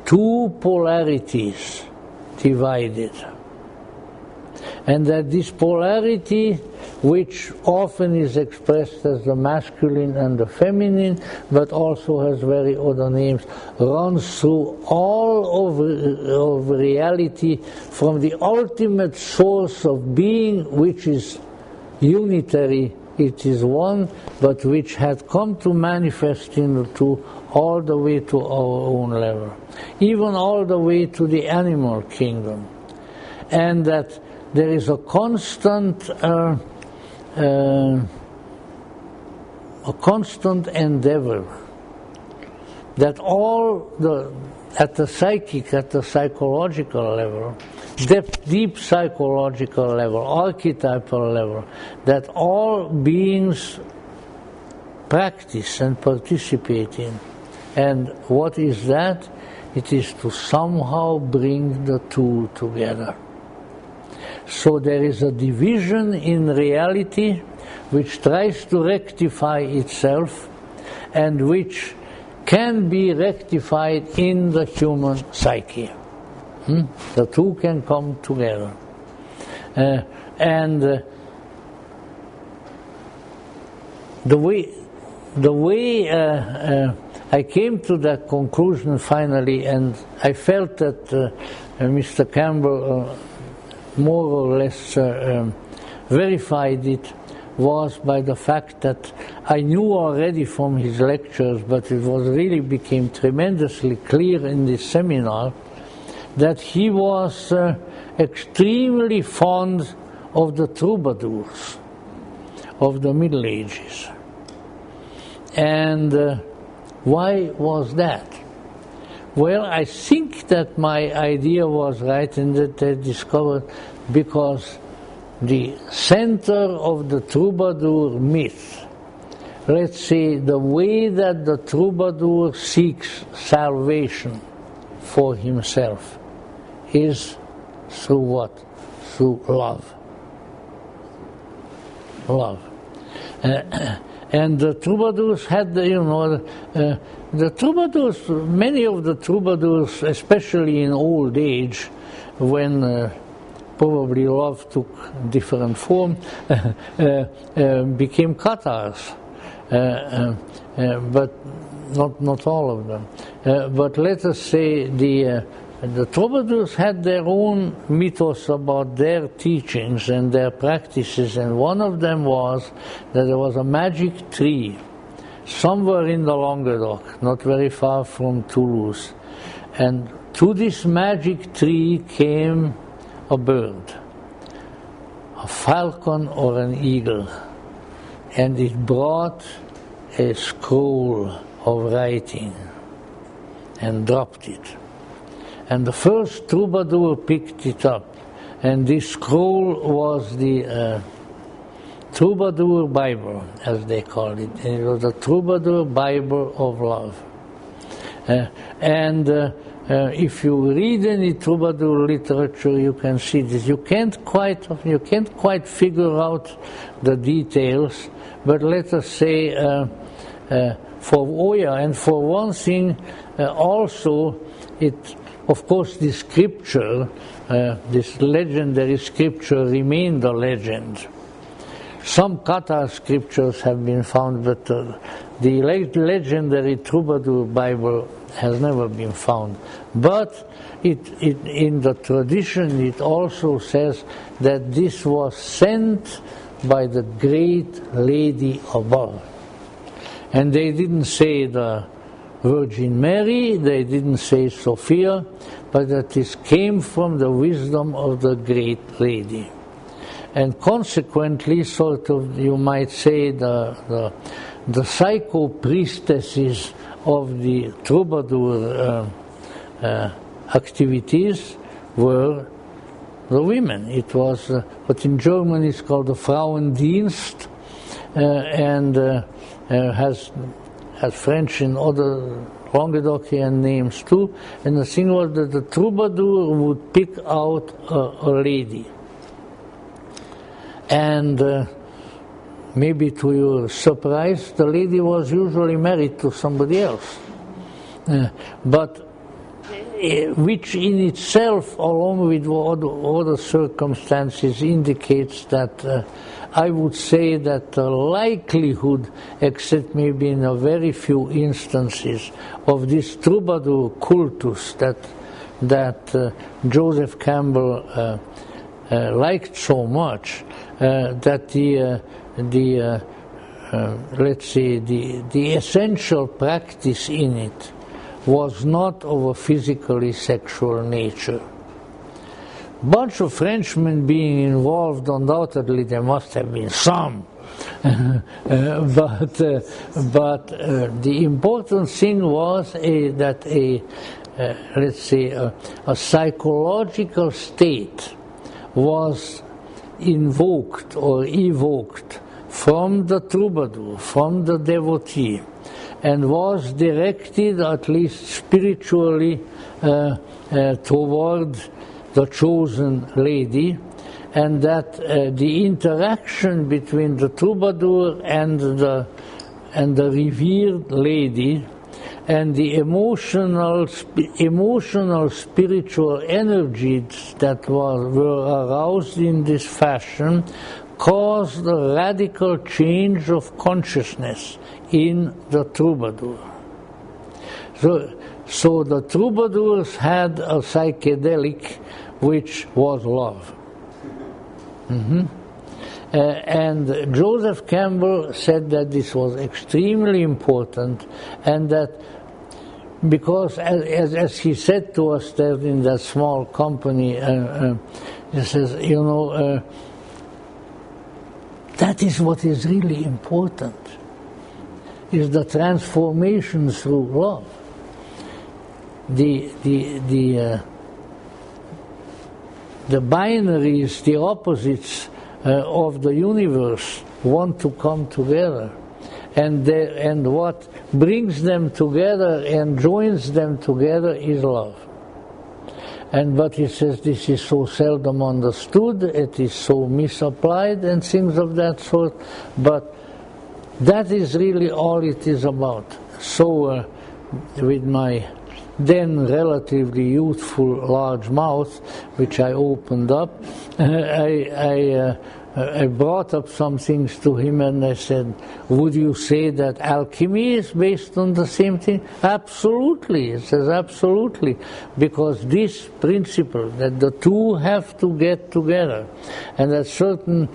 two polarities divided. And that this polarity, which often is expressed as the masculine and the feminine, but also has very other names, runs through all of reality from the ultimate source of being, which is unitary. It is one, but which had come to manifest in the two all the way to our own level, even all the way to the animal kingdom. And that there is a constant endeavor that at the psychic, at the psychological level, deep psychological level, archetypal level, that all beings practice and participate in. And what is that? It is to somehow bring the two together. So there is a division in reality which tries to rectify itself and which can be rectified in the human psyche. The two can come together. The way I came to that conclusion finally, and I felt that Mr. Campbell more or less verified it, was by the fact that I knew already from his lectures, but it really became tremendously clear in this seminar, that he was extremely fond of the troubadours of the Middle Ages. And why was that? Well, I think that my idea was right and that I discovered because the center of the troubadour myth, let's say the way that the troubadour seeks salvation for himself, is through what? Through love. Love. And the troubadours had, the troubadours, many of the troubadours, especially in old age, when probably love took different form, became Cathars, but not all of them. But let us say the troubadours had their own mythos about their teachings and their practices, and one of them was that there was a magic tree somewhere in the Languedoc, not very far from Toulouse, and to this magic tree came a bird, a falcon or an eagle, and it brought a scroll of writing and dropped it. And the first troubadour picked it up, and this scroll was the Troubadour Bible, as they called it. And it was the Troubadour Bible of love. If you read any troubadour literature, you can see this. You can't quite figure out the details, but let us say and for one thing, also it. Of course, this scripture, this legendary scripture, remained a legend. Some Cathar scriptures have been found, but the legendary Troubadour Bible has never been found. But in the tradition, it also says that this was sent by the great lady above. And they didn't say the Virgin Mary, they didn't say Sophia, but that this came from the wisdom of the great lady. And consequently, sort of, you might say, the psycho-priestesses of the troubadour activities were the women. It was what in German is called the Frauendienst, and has French and other Languedocian names too. And the thing was that the troubadour would pick out a lady. And maybe to your surprise, the lady was usually married to somebody else. But which in itself, along with other circumstances, indicates that I would say that the likelihood, except maybe in a very few instances, of this troubadour cultus that Joseph Campbell liked so much, that let's say the essential practice in it was not of a physically sexual nature. Bunch of Frenchmen being involved, undoubtedly there must have been some, but the important thing was that let's say a psychological state was invoked or evoked from the troubadour, from the devotee, and was directed, at least spiritually, toward the chosen lady, and that the interaction between the troubadour and the revered lady, and the emotional spiritual energies that were aroused in this fashion caused a radical change of consciousness in the troubadour. So the troubadours had a psychedelic which was love. And Joseph Campbell said that this was extremely important, and that because, as he said to us there in that small company, he says, you know, that is what is really important, is the transformation through love. The binaries, the opposites of the universe want to come together, and what brings them together and joins them together is love. But he says this is so seldom understood, it is so misapplied and things of that sort, but that is really all it is about. So with my then relatively youthful large mouth, which I opened up, I brought up some things to him, and I said, would you say that alchemy is based on the same thing? Absolutely. He says absolutely, because this principle that the two have to get together, and that certain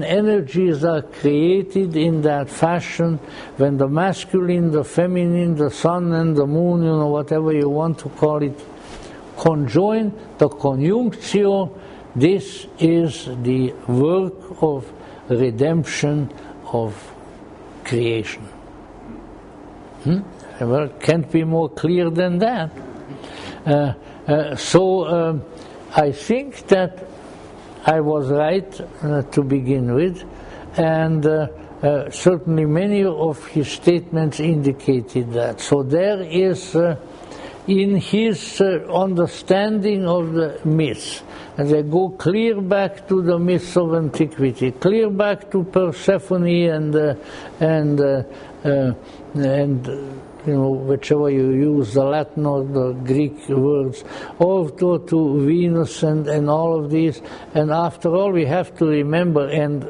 energies are created in that fashion when the masculine, the feminine, the sun and the moon, you know, whatever you want to call it, conjoin, the conjunctio. This is the work of redemption of creation. Well, can't be more clear than that. So I think that I was right to begin with, and certainly many of his statements indicated that. So there is, in his understanding of the myths, and they go clear back to the myths of antiquity, clear back to Persephone and you know, whichever you use, the Latin or the Greek words, or to Venus and all of these. And after all, we have to remember, and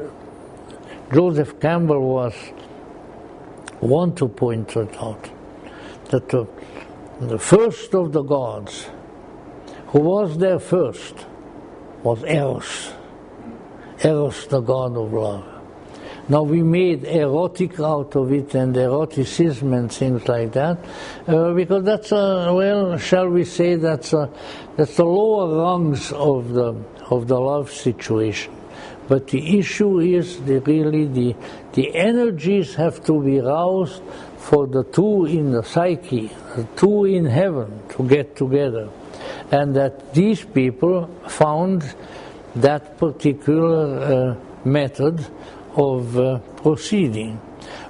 Joseph Campbell was one to point it out, that the first of the gods, who was there first, was Eros. Eros, the god of love. Now we made erotic out of it and eroticism and things like that, because that's well, shall we say, that's the lower rungs of the love situation. But the issue is really the energies have to be roused for the two in the psyche, the two in heaven, to get together. And that these people found that particular method of proceeding.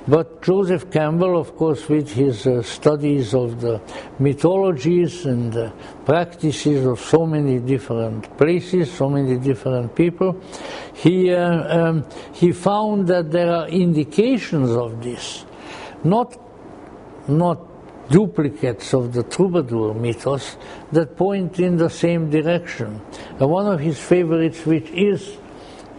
But Joseph Campbell, of course, with his studies of the mythologies and practices of so many different places, so many different people, he found that there are indications of this, not duplicates of the troubadour mythos that point in the same direction. One of his favorites, which is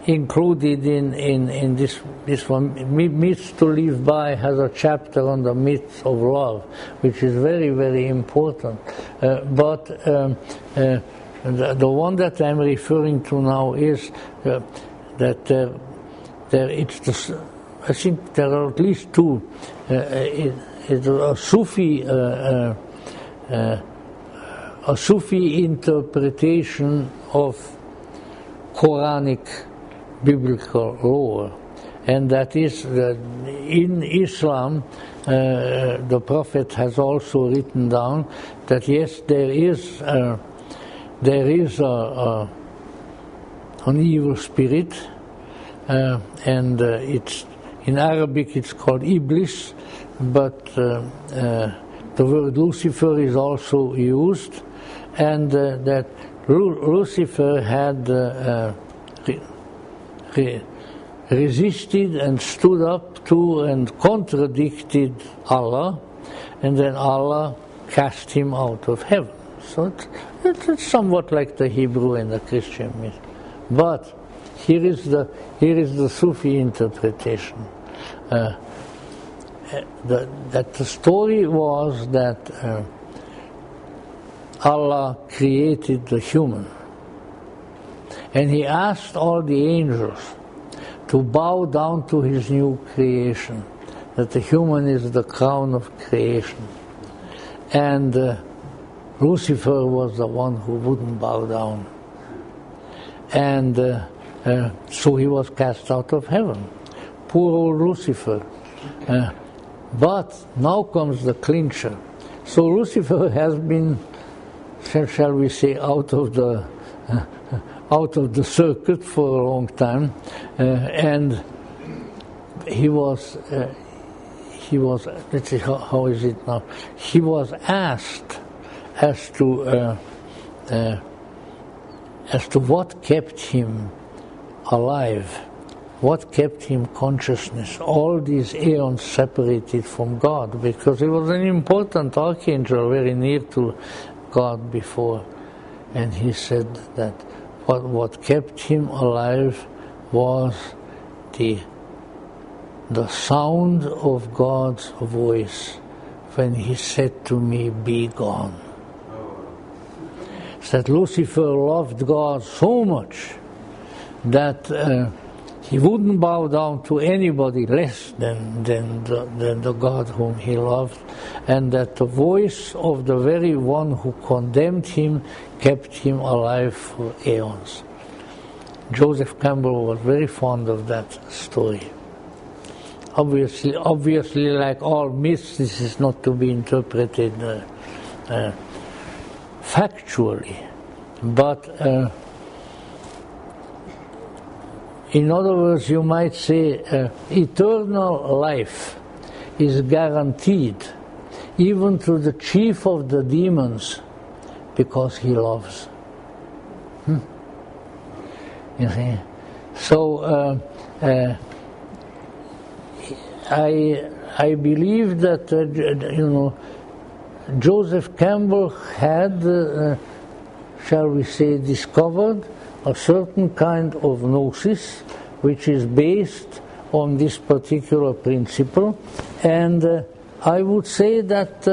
included in this one, Myths to Live By, has a chapter on the myths of love, which is very, very important. But the one that I'm referring to now is that I think there are at least two. It's a Sufi interpretation of Quranic biblical lore, and that is that in Islam, the Prophet has also written down that yes, there is an evil spirit, and it's in Arabic it's called Iblis, but the word Lucifer is also used, and that Lucifer had resisted and stood up to and contradicted Allah, and then Allah cast him out of heaven. So it's somewhat like the Hebrew and the Christian myth. But here is the Sufi interpretation. That the story was that Allah created the human, and He asked all the angels to bow down to His new creation, that the human is the crown of creation. And Lucifer was the one who wouldn't bow down. And so he was cast out of heaven. Poor old Lucifer. But now comes the clincher. So Lucifer has been, shall we say, out of the circuit for a long time, and he was. Let's see, how is it now? He was asked as to what kept him alive, what kept him consciousness, all these aeons separated from God, because he was an important archangel very near to God before. And he said that what kept him alive was the sound of God's voice when He said to me, "Be gone." That Lucifer loved God so much that he wouldn't bow down to anybody less than the God whom he loved, and that the voice of the very one who condemned him kept him alive for aeons. Joseph Campbell was very fond of that story. Obviously, like all myths, this is not to be interpreted factually, but in other words, you might say eternal life is guaranteed even to the chief of the demons because he loves. You see? So I believe that Joseph Campbell had, shall we say, discovered a certain kind of gnosis which is based on this particular principle, and I would say that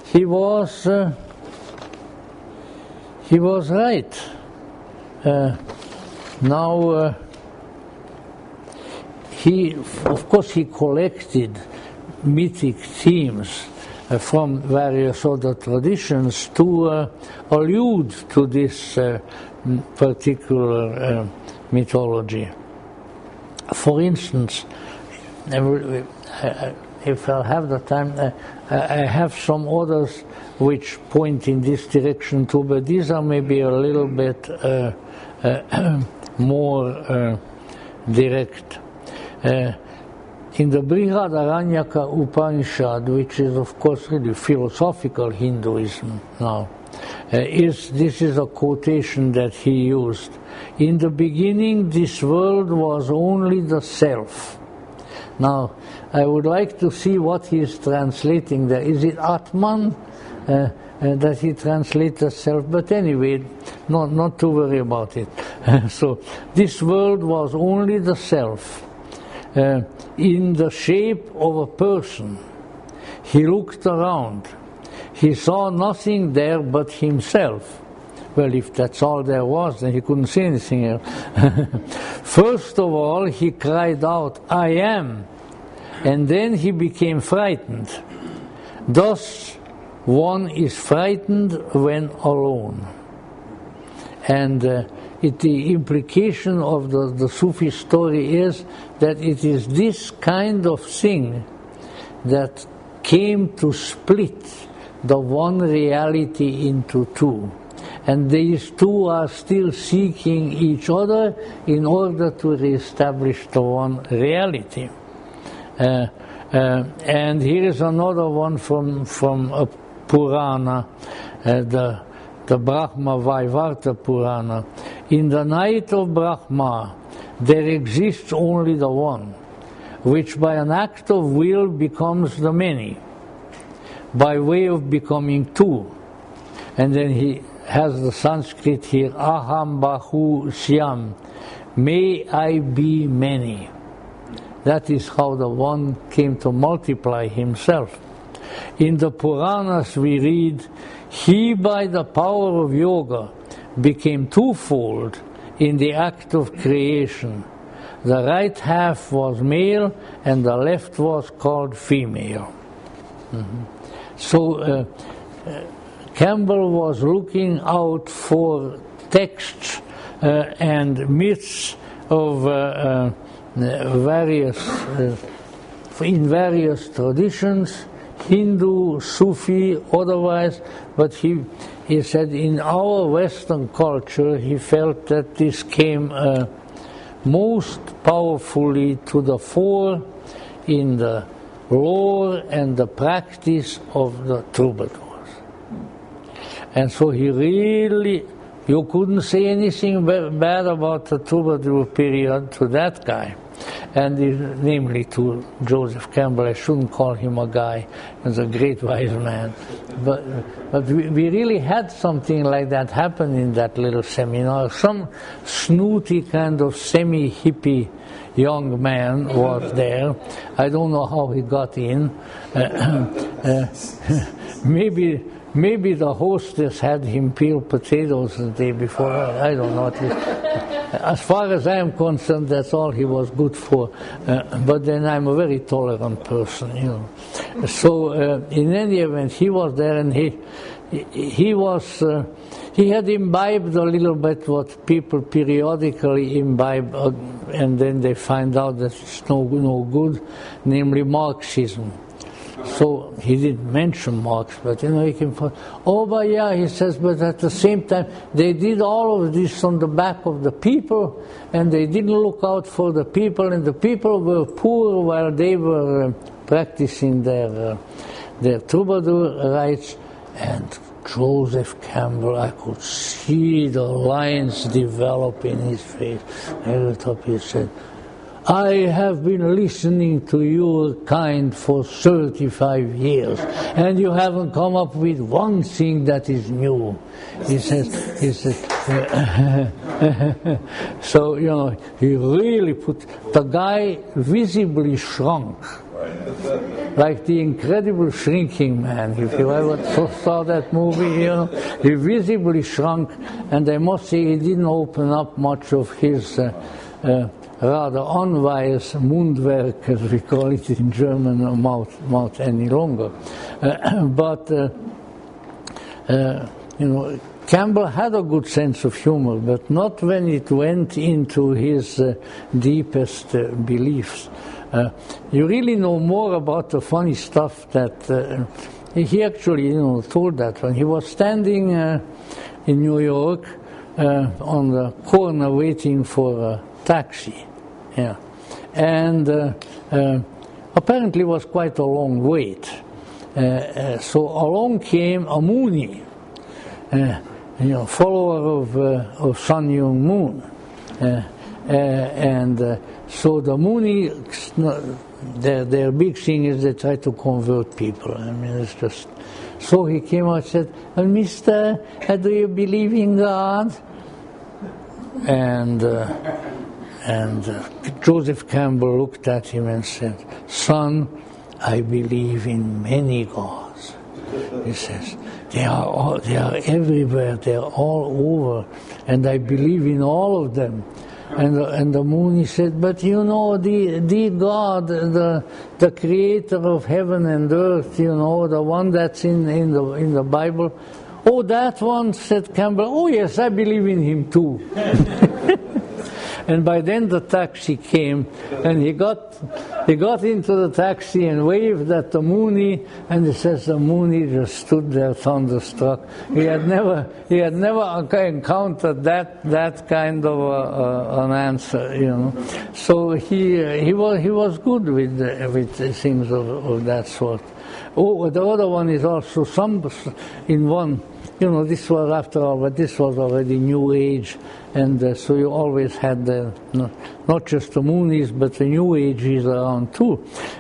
he was right. Now he collected mythic themes from various other traditions to allude to this particular mythology. For instance, if I'll have the time, I have some others which point in this direction too, but these are maybe a little bit more direct. In the Brihadaranyaka Upanishad, which is of course really philosophical Hinduism now, this is a quotation that he used. In the beginning, this world was only the self. Now, I would like to see what he is translating there. Is it Atman that he translates as self? But anyway, not to worry about it. So, this world was only the self. In the shape of a person. He looked around. He saw nothing there but himself. Well, if that's all there was, then he couldn't see anything else. First of all, he cried out, "I am," and then he became frightened. Thus, one is frightened when alone. And the implication of the Sufi story is that it is this kind of thing that came to split the one reality into two. And these two are still seeking each other in order to reestablish the one reality. And here is another one from a Purana, the Brahma Vaivarta Purana. In the night of Brahma, there exists only the one, which by an act of will becomes the many, by way of becoming two. And then he has the Sanskrit here, Aham Bahu Syam, may I be many. That is how the one came to multiply himself. In the Puranas we read, he by the power of yoga became twofold in the act of creation. The right half was male and the left was called female. So Campbell was looking out for texts and myths of in various traditions, Hindu, Sufi, otherwise, but he said in our Western culture he felt that this came most powerfully to the fore in the lore and the practice of the troubadours. And so he really, you couldn't say anything bad about the troubadour period to that guy. And namely to Joseph Campbell. I shouldn't call him a guy, he's a great wise man. But we really had something like that happen in that little seminar. Some snooty kind of semi-hippie young man was there. I don't know how he got in. Maybe the hostess had him peel potatoes the day before. I don't know. At least, as far as I am concerned, that's all he was good for. But then I'm a very tolerant person, you know. So in any event, he was there, and he had imbibed a little bit what people periodically imbibe, and then they find out that it's no good, namely Marxism. So he didn't mention Marx, but you know, he came for, but yeah, he says, but at the same time, they did all of this on the back of the people, and they didn't look out for the people, and the people were poor while they were practicing their troubadour rites. And Joseph Campbell, I could see the lines develop in his face. Every time he said, I have been listening to your kind for 35 years, and you haven't come up with one thing that is new. He said, so, you know, he really put, the guy visibly shrunk, like the Incredible Shrinking Man. If you ever saw that movie, you know, he visibly shrunk, and I must say he didn't open up much of his rather unwise Mundwerk, as we call it in German, mouth any longer. But you know, Campbell had a good sense of humor, but not when it went into his deepest beliefs. You really know more about the funny stuff that he actually, you know, told that when he was standing in New York on the corner waiting for a taxi, yeah, and apparently it was quite a long wait. So along came a Mooney, you know, follower of Sun Myung Moon, and so the Mooney, their big thing is they try to convert people. I mean, it's just. So he came out and said, "Mister, do you believe in God?" And Joseph Campbell looked at him and said, "Son, I believe in many gods." He says, they are everywhere, they are all over, and I believe in all of them. And the Mooney said, but you know, the God, the creator of heaven and earth, you know, the one that's in the Bible, "Oh, that one," said Campbell. "Oh, yes, I believe in him too." And by then the taxi came, and he got into the taxi and waved at the Mooney, and he says the Mooney just stood there thunderstruck. He had never encountered that kind of an answer, you know. So he was good with things of that sort. Oh, the other one is also in one. You know, this was after all, but this was already New Age, and so you always had not just the Moonies, but the New Ages around too.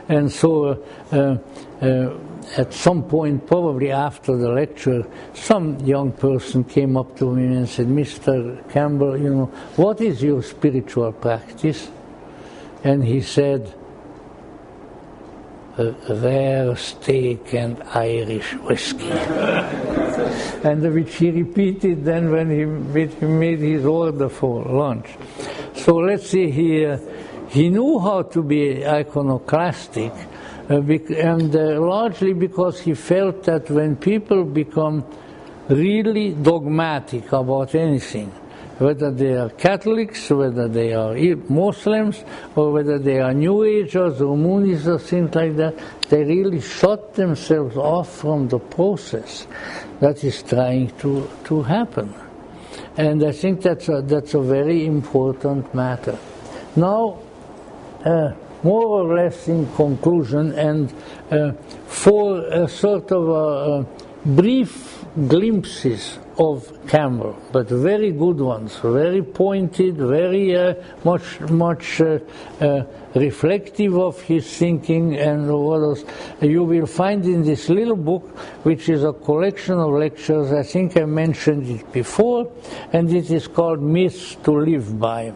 And so at some point, probably after the lecture, some young person came up to me and said, "Mr. Campbell, you know, what is your spiritual practice?" And he said, "Rare steak and Irish whiskey." And which he repeated then when he made his order for lunch. So let's see, he knew how to be iconoclastic, and largely because he felt that when people become really dogmatic about anything, whether they are Catholics, whether they are Muslims, or whether they are New Agers or Moonies or things like that, they really shut themselves off from the process that is trying to happen. And I think that's a very important matter. Now, more or less in conclusion, and for a sort of brief glimpses of Campbell, but very good ones, very pointed, very much reflective of his thinking and what else. You will find in this little book, which is a collection of lectures. I think I mentioned it before, and it is called Myths to Live By.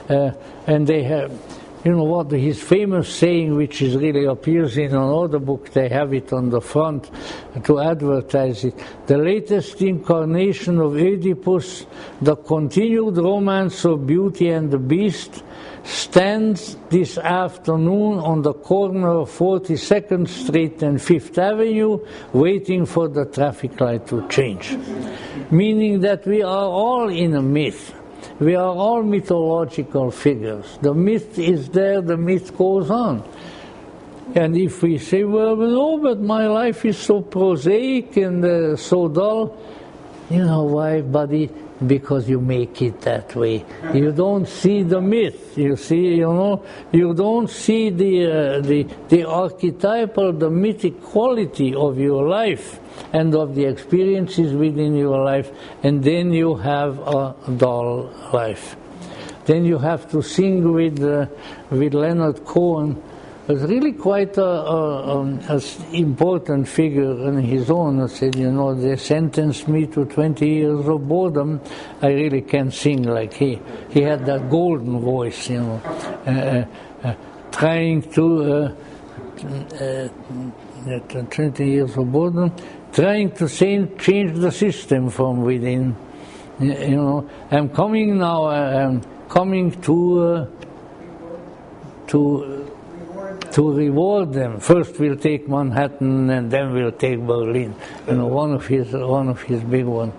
And they have, you know what, his famous saying, which is really appears in another book, they have it on the front to advertise it. "The latest incarnation of Oedipus, the continued romance of Beauty and the Beast, stands this afternoon on the corner of 42nd Street and 5th Avenue, waiting for the traffic light to change." Meaning that we are all in a myth. We are all mythological figures. The myth is there, the myth goes on. And if we say, "Well, no, but my life is so prosaic and so dull," you know why, buddy? Because you make it that way. You don't see the myth. You see, you know, you don't see the archetypal, the mythic quality of your life and of the experiences within your life, and then you have a dull life. Then you have to sing with Leonard Cohen. Was really quite an important figure in his own. I said, you know, they sentenced me to 20 years of boredom. I really can't sing like he. He had that golden voice, you know, trying to 20 years of boredom, trying to change the system from within. You know, I'm coming now. I'm coming to reward them. First we'll take Manhattan, and then we'll take Berlin. You know, one of his big ones.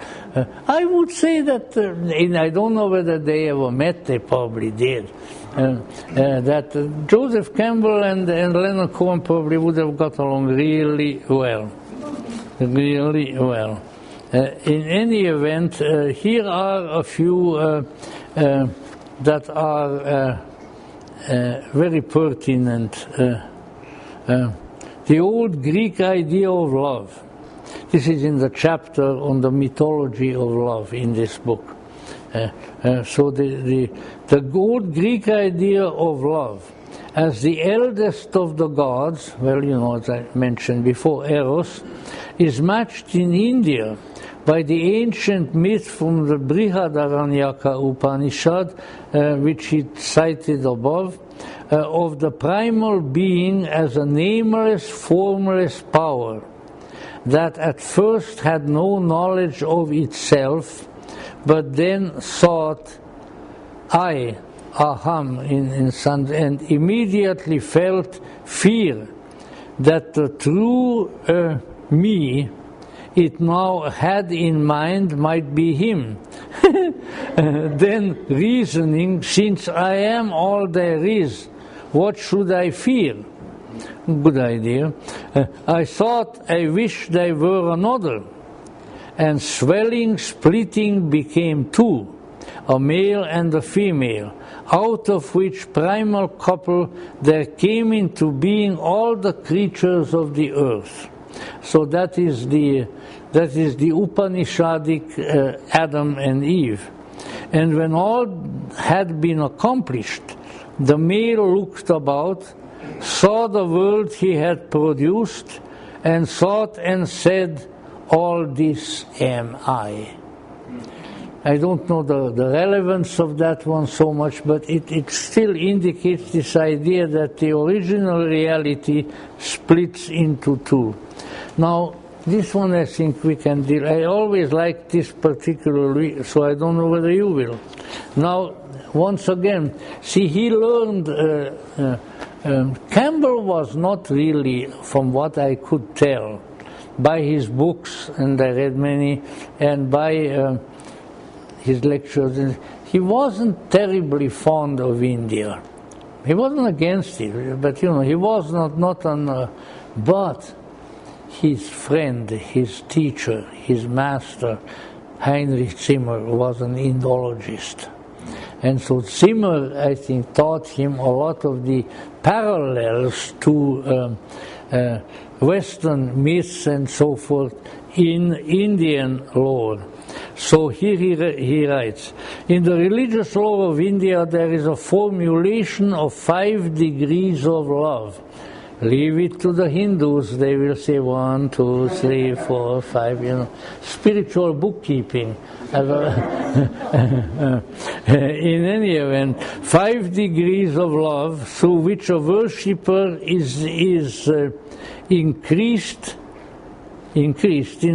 I would say that, and I don't know whether they ever met. They probably did. That Joseph Campbell and Leonard Cohen probably would have got along really well. Really well. In any event, here are a few that are very pertinent. The old Greek idea of love. This is in the chapter on the mythology of love in this book. So the old Greek idea of love as the eldest of the gods, well, you know, as I mentioned before, Eros, is matched in India by the ancient myth from the Brihadaranyaka Upanishad, which he cited above, of the primal being as a nameless, formless power that at first had no knowledge of itself, but then sought I, aham, and immediately felt fear that the true me it now had in mind might be him. Then reasoning, since I am all there is, what should I fear? Good idea. I thought, I wished I were another. And swelling, splitting became two, a male and a female, out of which primal couple there came into being all the creatures of the earth. So that is the Upanishadic Adam and Eve. And when all had been accomplished, the male looked about, saw the world he had produced, and thought and said, all this am I. I don't know the relevance of that one so much, but it still indicates this idea that the original reality splits into two. Now, this one I think we can deal. I always like this particularly, so I don't know whether you will. Now, once again, see, he learned, Campbell was not really, from what I could tell, by his books, and I read many, and by his lectures, he wasn't terribly fond of India. He wasn't against it, but he was not on, but his friend, his teacher, his master, Heinrich Zimmer, was an Indologist. And so Zimmer, I think, taught him a lot of the parallels to Western myths and so forth in Indian lore. So here he writes, in the religious lore of India there is a formulation of 5 degrees of love. Leave it to the Hindus, they will say 1, 2, 3, 4, 5, spiritual bookkeeping. In any event, 5 degrees of love through which a worshipper is increased in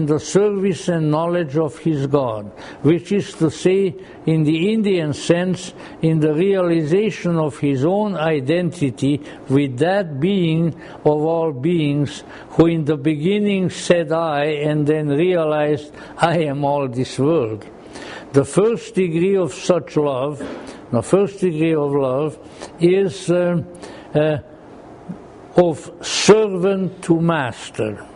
the service and knowledge of his God, which is to say, in the Indian sense, in the realization of his own identity with that being of all beings, who in the beginning said I, and then realized I am all this world. The first degree of such love, is of servant to master.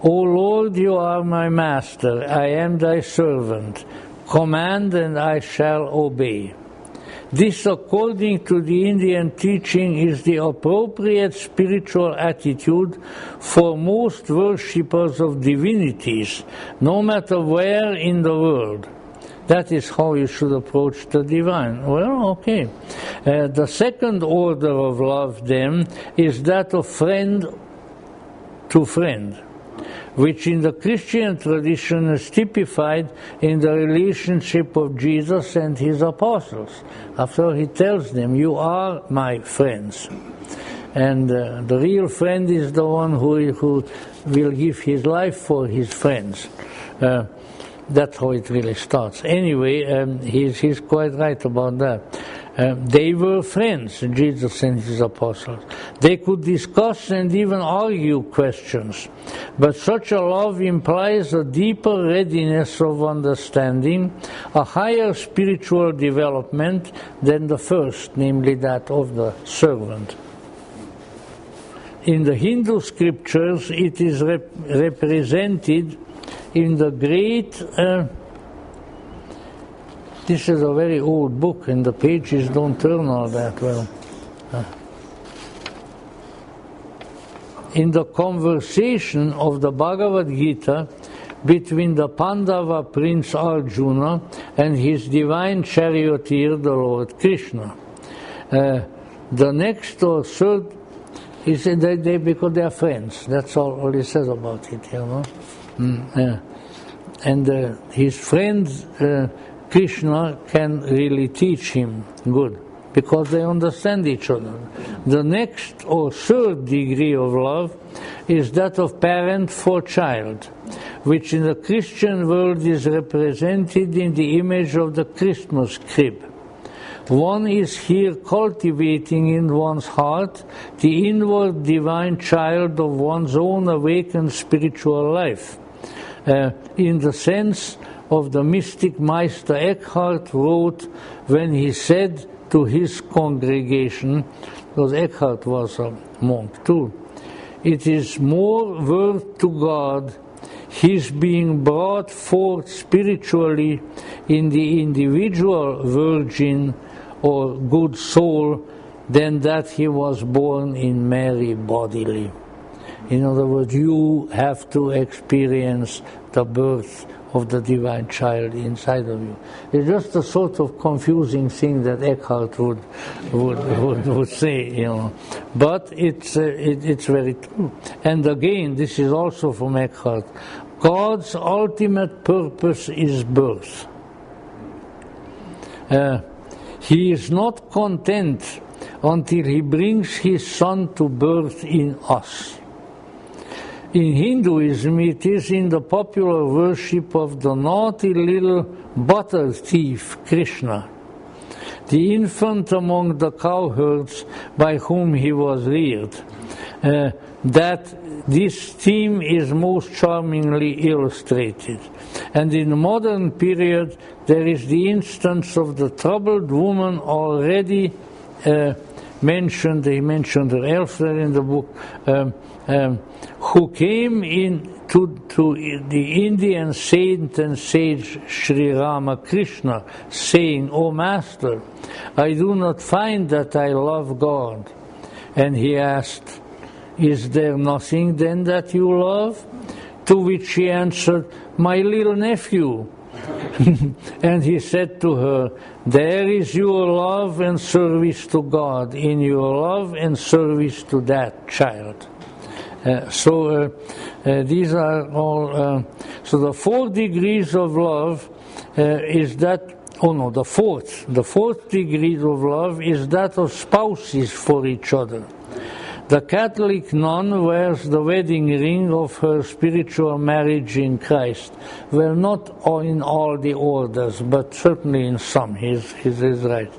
O Lord, you are my master, I am thy servant. Command and I shall obey. This, according to the Indian teaching, is the appropriate spiritual attitude for most worshippers of divinities, no matter where in the world. That is how you should approach the divine. Well, okay. The second order of love, then, is that of friend to friend, which in the Christian tradition is typified in the relationship of Jesus and his apostles. After all, he tells them, you are my friends. And the real friend is the one who will give his life for his friends. That's how it really starts. Anyway, he's quite right about that. They were friends, Jesus and his apostles. They could discuss and even argue questions. But such a love implies a deeper readiness of understanding, a higher spiritual development than the first, namely that of the servant. In the Hindu scriptures, it is represented in the great... this is a very old book, and the pages don't turn all that well. In the conversation of the Bhagavad Gita between the Pandava prince Arjuna and his divine charioteer, the Lord Krishna. The next or third, he said they because they are friends. That's all he says about it, And his friends... Krishna can really teach him good, because they understand each other. The next or third degree of love is that of parent for child, which in the Christian world is represented in the image of the Christmas crib. One is here cultivating in one's heart the inward divine child of one's own awakened spiritual life. in the sense of the mystic Meister Eckhart wrote when he said to his congregation, because Eckhart was a monk too, "It is more worth to God his being brought forth spiritually in the individual virgin or good soul than that he was born in Mary bodily." In other words, you have to experience the birth of the divine child inside of you. It's just a sort of confusing thing that Eckhart would say, you know. But it's very true. And again, this is also from Eckhart. God's ultimate purpose is birth. He is not content until he brings his son to birth in us. In Hinduism, it is in the popular worship of the naughty little butter thief, Krishna, the infant among the cowherds by whom he was reared, that this theme is most charmingly illustrated. And in the modern period, there is the instance of the troubled woman already mentioned. He mentioned her elsewhere in the book, who came in to the Indian saint and sage Sri Ramakrishna, saying, "O Master, I do not find that I love God." And he asked, "Is there nothing then that you love?" To which she answered, "My little nephew." And he said to her, "There is your love and service to God, in your love and service to that child." So these are all, so the 4 degrees of love is that, the fourth degree of love is that of spouses for each other. The Catholic nun wears the wedding ring of her spiritual marriage in Christ. Well, not in all the orders, but certainly in some, he's right.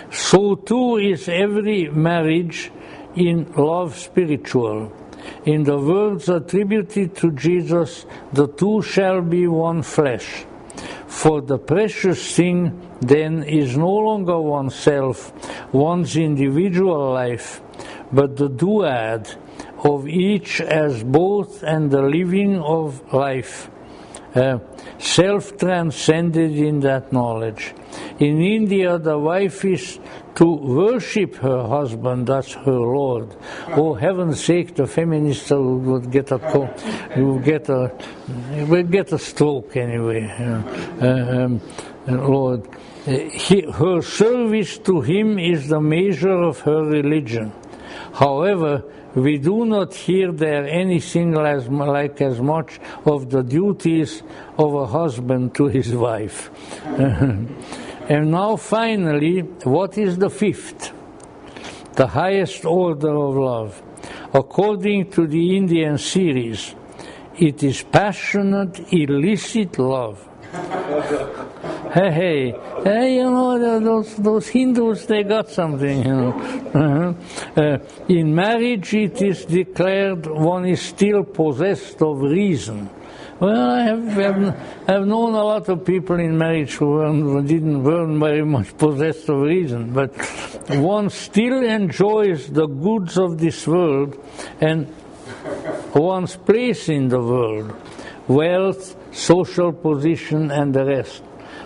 So too is every marriage in love spiritual. In the words attributed to Jesus, "The two shall be one flesh." For the precious thing then is no longer oneself, one's individual life, but the duad of each as both and the living of life, self-transcended in that knowledge. In India, the wife is to worship her husband, that's her Lord. Oh, heaven's sake, the feminists would get a stroke anyway. Lord, her service to him is the measure of her religion. However, we do not hear there anything like as much of the duties of a husband to his wife. And now finally, what is the 5th? The highest order of love. According to the Indian series, it is passionate, illicit love. Hey, you know, those Hindus, they got something, you know. In marriage, it is declared one is still possessed of reason. Well, I've known a lot of people in marriage who weren't very much possessed of reason, but one still enjoys the goods of this world and one's place in the world, wealth, social position, and the rest.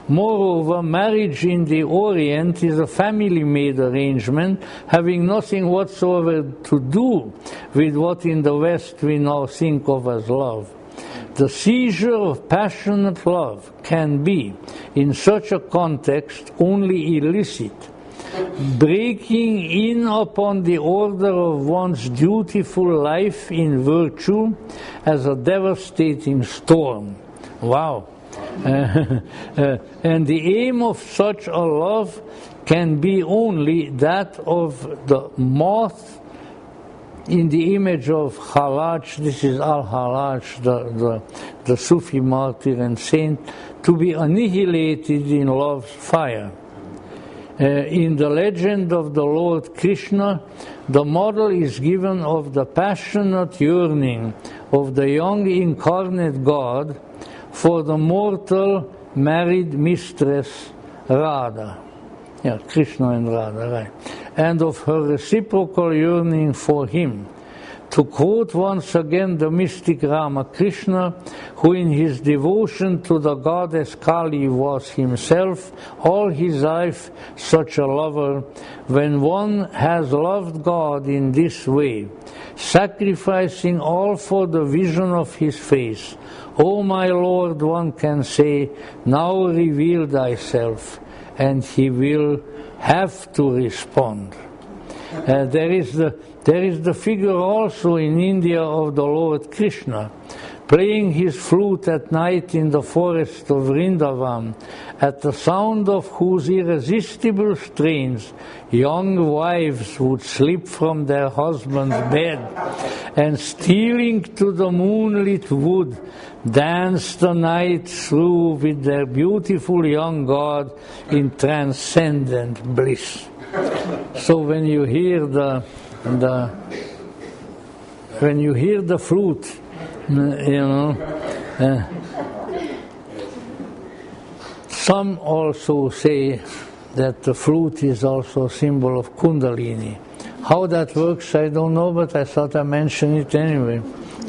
Moreover, marriage in the Orient is a family-made arrangement, having nothing whatsoever to do with what in the West we now think of as love. The seizure of passionate love can be, in such a context, only illicit, breaking in upon the order of one's dutiful life in virtue as a devastating storm. Wow. And the aim of such a love can be only that of the moth in the image of Halaj. This is Al-Halaj, the Sufi martyr and saint, to be annihilated in love's fire. In the legend of the Lord Krishna, the model is given of the passionate yearning of the young incarnate God for the mortal married mistress Radha. Yeah, Krishna and Radha, right. And of her reciprocal yearning for him. To quote once again the mystic Ramakrishna, who in his devotion to the goddess Kali was himself all his life such a lover, when one has loved God in this way, sacrificing all for the vision of his face, O my Lord, one can say, now reveal thyself, and he will have to respond. There is the figure also in India of the Lord Krishna, playing his flute at night in the forest of Vrindavan, at the sound of whose irresistible strains young wives would slip from their husband's bed, and stealing to the moonlit wood, dance the night through with their beautiful young god in transcendent bliss. So when you hear the flute, some also say that the flute is also a symbol of Kundalini. How that works, I don't know, but I thought I mentioned it anyway.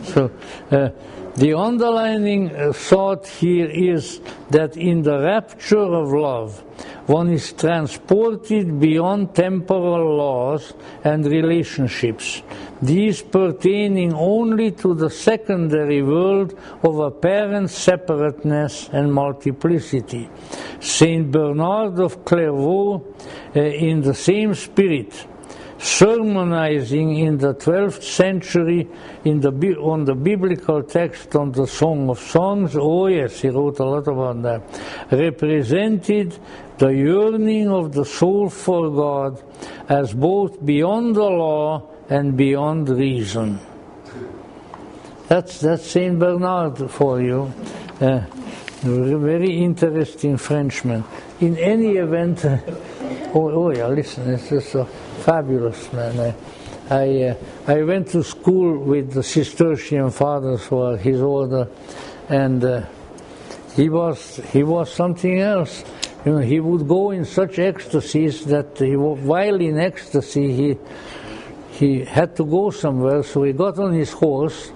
So the underlining thought here is that in the rapture of love, one is transported beyond temporal laws and relationships, these pertaining only to the secondary world of apparent separateness and multiplicity. Saint Bernard of Clairvaux, in the same spirit, sermonizing in the 12th century on the biblical text on the Song of Songs, oh yes, he wrote a lot about that, represented the yearning of the soul for God as both beyond the law and beyond reason. That's Saint Bernard for you. Very interesting Frenchman. In any event, oh yeah, listen, this is a fabulous man. I went to school with the Cistercian fathers who are his order, and he was something else. You know, he would go in such ecstasies that while in ecstasy he had to go somewhere, so he got on his horse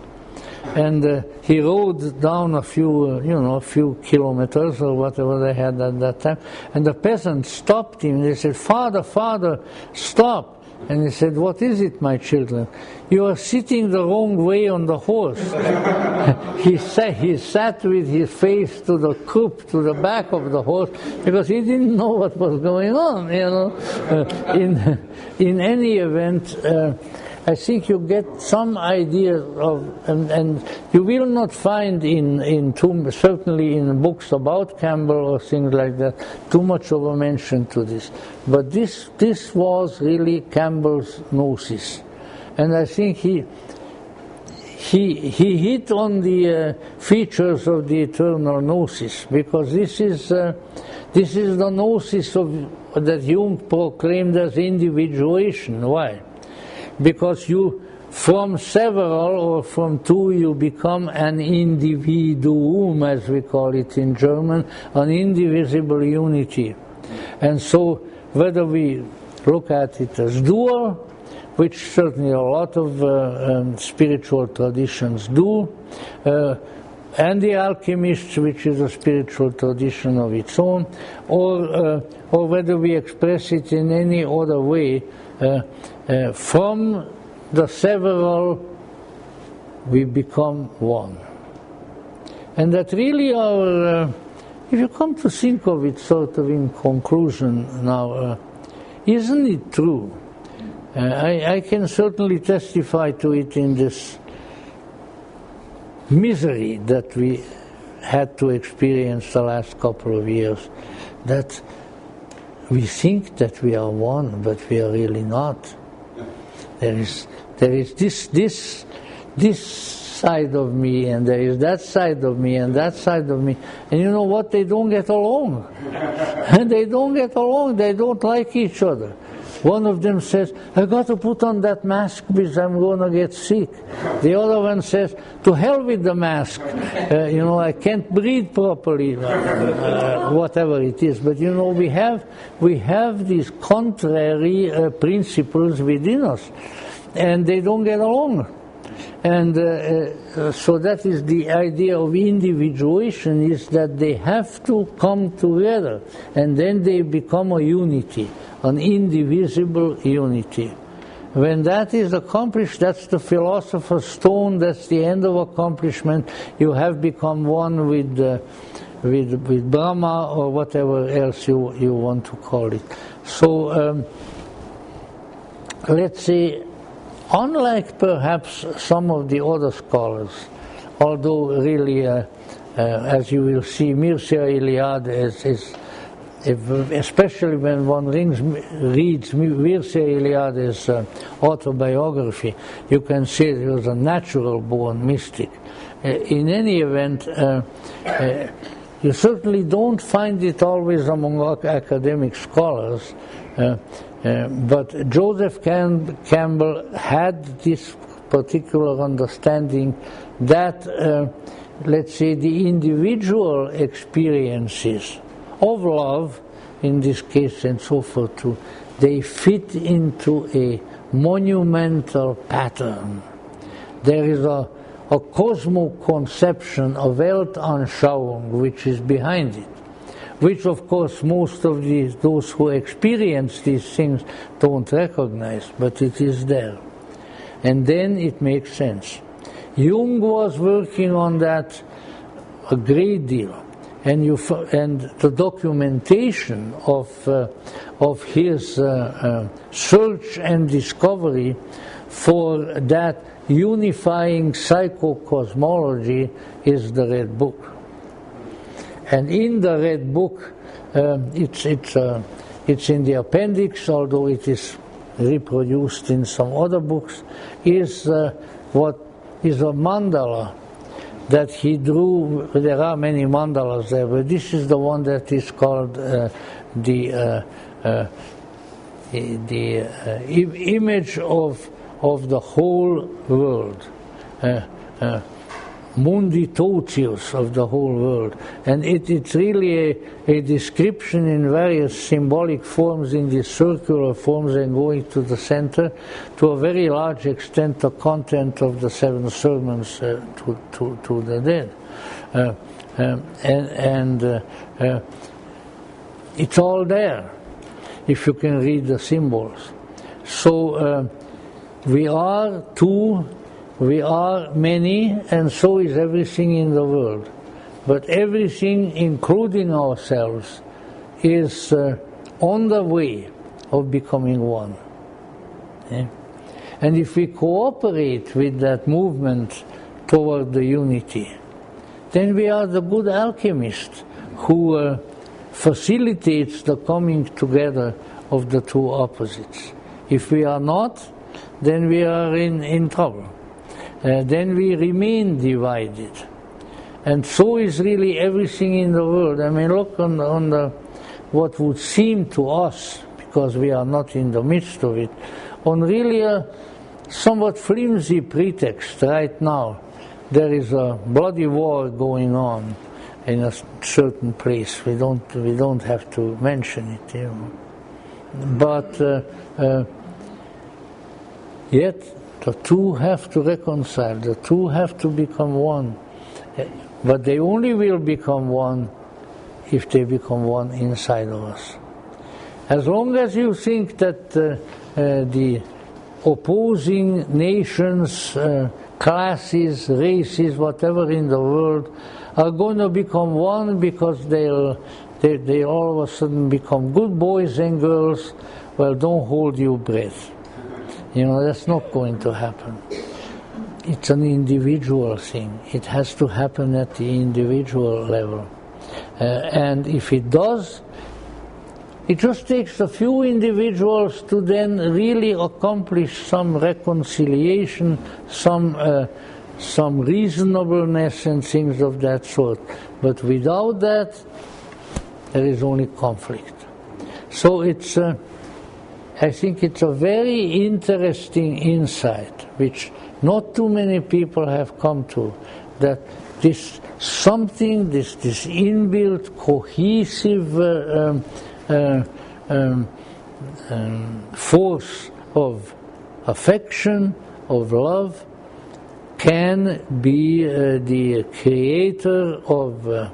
and he rode down a few kilometers or whatever they had at that time, and the peasants stopped him. They said, "Father, Father, stop." And he said, "What is it, my children? You are sitting the wrong way on the horse." He sat with his face to the croup, to the back of the horse, because he didn't know what was going on. In any event, I think you get some idea of, and you will not find certainly in books about Campbell or things like that, too much of a mention to this. But this was really Campbell's gnosis, and I think he hit on the features of the eternal gnosis, because this is the gnosis that Jung proclaimed as individuation. Why? Because from several or from two, you become an individuum, as we call it in German, an indivisible unity. And so, whether we look at it as dual, which certainly a lot of spiritual traditions do, and the alchemists, which is a spiritual tradition of its own, or whether we express it in any other way, from the several we become one. And that really if you come to think of it sort of in conclusion now, isn't it true? I can certainly testify to it in this misery that we had to experience the last couple of years, that we think that we are one, but we are really not. There is this side of me, and there is that side of me, and that side of me. And you know what? They don't get along. And they don't get along. They don't like each other. One of them says, I got to put on that mask because I'm going to get sick. The other one says, to hell with the mask. I can't breathe properly, whatever it is. But we have these contrary principles within us, and they don't get along. And so that is the idea of individuation, is that they have to come together, and then they become a unity, an indivisible unity. When that is accomplished, that's the philosopher's stone, that's the end of accomplishment. You have become one with Brahma, or whatever else you want to call it. So let's say, unlike perhaps some of the other scholars, although really, as you will see, Mircea Eliade is especially when one reads Mircea Eliade's autobiography, you can see he was a natural-born mystic. In any event, you certainly don't find it always among academic scholars, but Joseph Campbell had this particular understanding that, let's say, the individual experiences of love, in this case, and so forth too, they fit into a monumental pattern. There is a cosmo-conception, a Weltanschauung, which is behind it, which of course most of those who experience these things don't recognize, but it is there. And then it makes sense. Jung was working on that a great deal. And the documentation of his search and discovery for that unifying psychocosmology is the Red Book. And in the Red Book, it's in the appendix, although it is reproduced in some other books, is what is a mandala that he drew. There are many mandalas there, but this is the one that is called the image of the whole world, mundi totius, of the whole world. And it's really a description in various symbolic forms, in these circular forms, and going to the center, to a very large extent, the content of the 7 sermons to the dead. It's all there, if you can read the symbols. So we are two, we are many, and so is everything in the world. But everything, including ourselves, is on the way of becoming one. Yeah? And if we cooperate with that movement toward the unity, then we are the good alchemist who facilitates the coming together of the two opposites. If we are not, then we are in trouble. Then we remain divided. And so is really everything in the world. I mean, look on what would seem to us, because we are not in the midst of it, on really a somewhat flimsy pretext right now. There is a bloody war going on in a certain place. We don't have to mention it, you know. But yet the two have to reconcile. The two have to become one. But they only will become one if they become one inside of us. As long as you think that the opposing nations, classes, races, whatever in the world, are going to become one because they all of a sudden become good boys and girls, well, don't hold your breath. You know, that's not going to happen. It's an individual thing. It has to happen at the individual level. And if it does, it just takes a few individuals to then really accomplish some reconciliation, some reasonableness and things of that sort. But without that, there is only conflict. So it's, I think it's a very interesting insight, which not too many people have come to, that this something, this inbuilt, cohesive force of affection, of love, can be the creator of a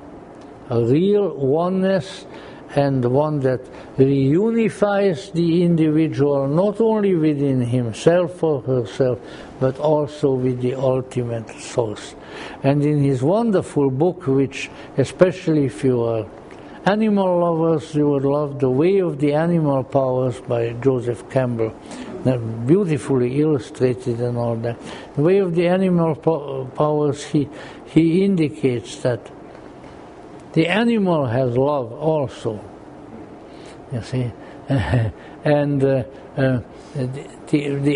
real oneness, and one that reunifies the individual not only within himself or herself, but also with the ultimate source. And in his wonderful book, which especially if you are animal lovers, you would love, The Way of the Animal Powers by Joseph Campbell, beautifully illustrated and all that. The Way of the Animal Powers, he indicates that the animal has love also, you see, and the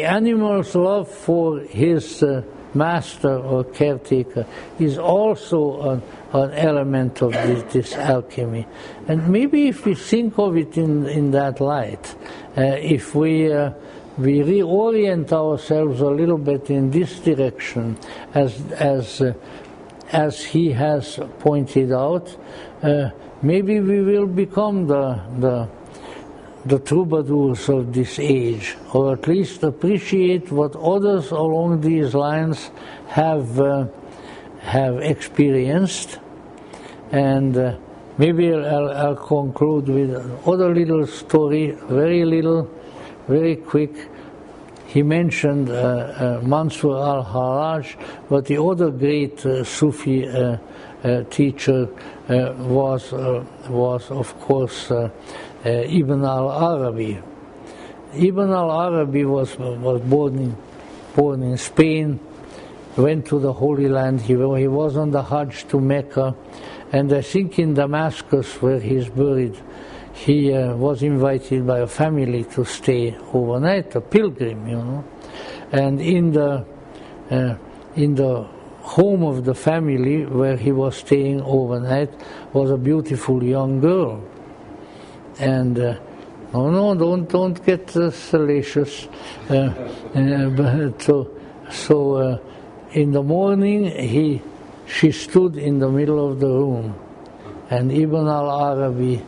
animal's love for his master or caretaker is also an element of this alchemy. And maybe if we think of it in that light, if we reorient ourselves a little bit in this direction, as he has pointed out, maybe we will become the troubadours of this age, or at least appreciate what others along these lines have experienced. And maybe I'll conclude with another little story, very little, very quick. He mentioned Mansur al-Haraj, but the other great Sufi teacher was of course Ibn al-Arabi. Ibn al-Arabi was born in Spain, went to the Holy Land. He was on the Hajj to Mecca, and I think in Damascus, where he's buried, he was invited by a family to stay overnight, a pilgrim, you know. And in the home of the family where he was staying overnight was a beautiful young girl. And don't get salacious. So in the morning she stood in the middle of the room, and Ibn al-Arabi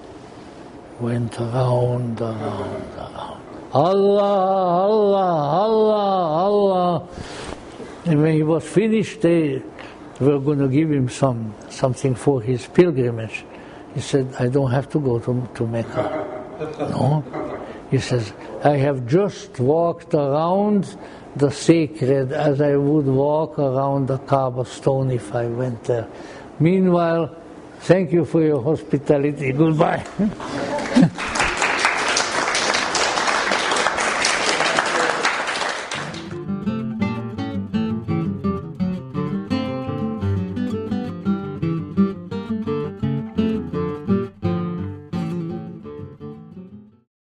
went around. Allah, Allah, Allah, Allah. And when he was finished, they were going to give him something for his pilgrimage. He said, I don't have to go to Mecca. No. He says, I have just walked around the sacred as I would walk around the Kaaba stone if I went there. Meanwhile, thank you for your hospitality. Goodbye.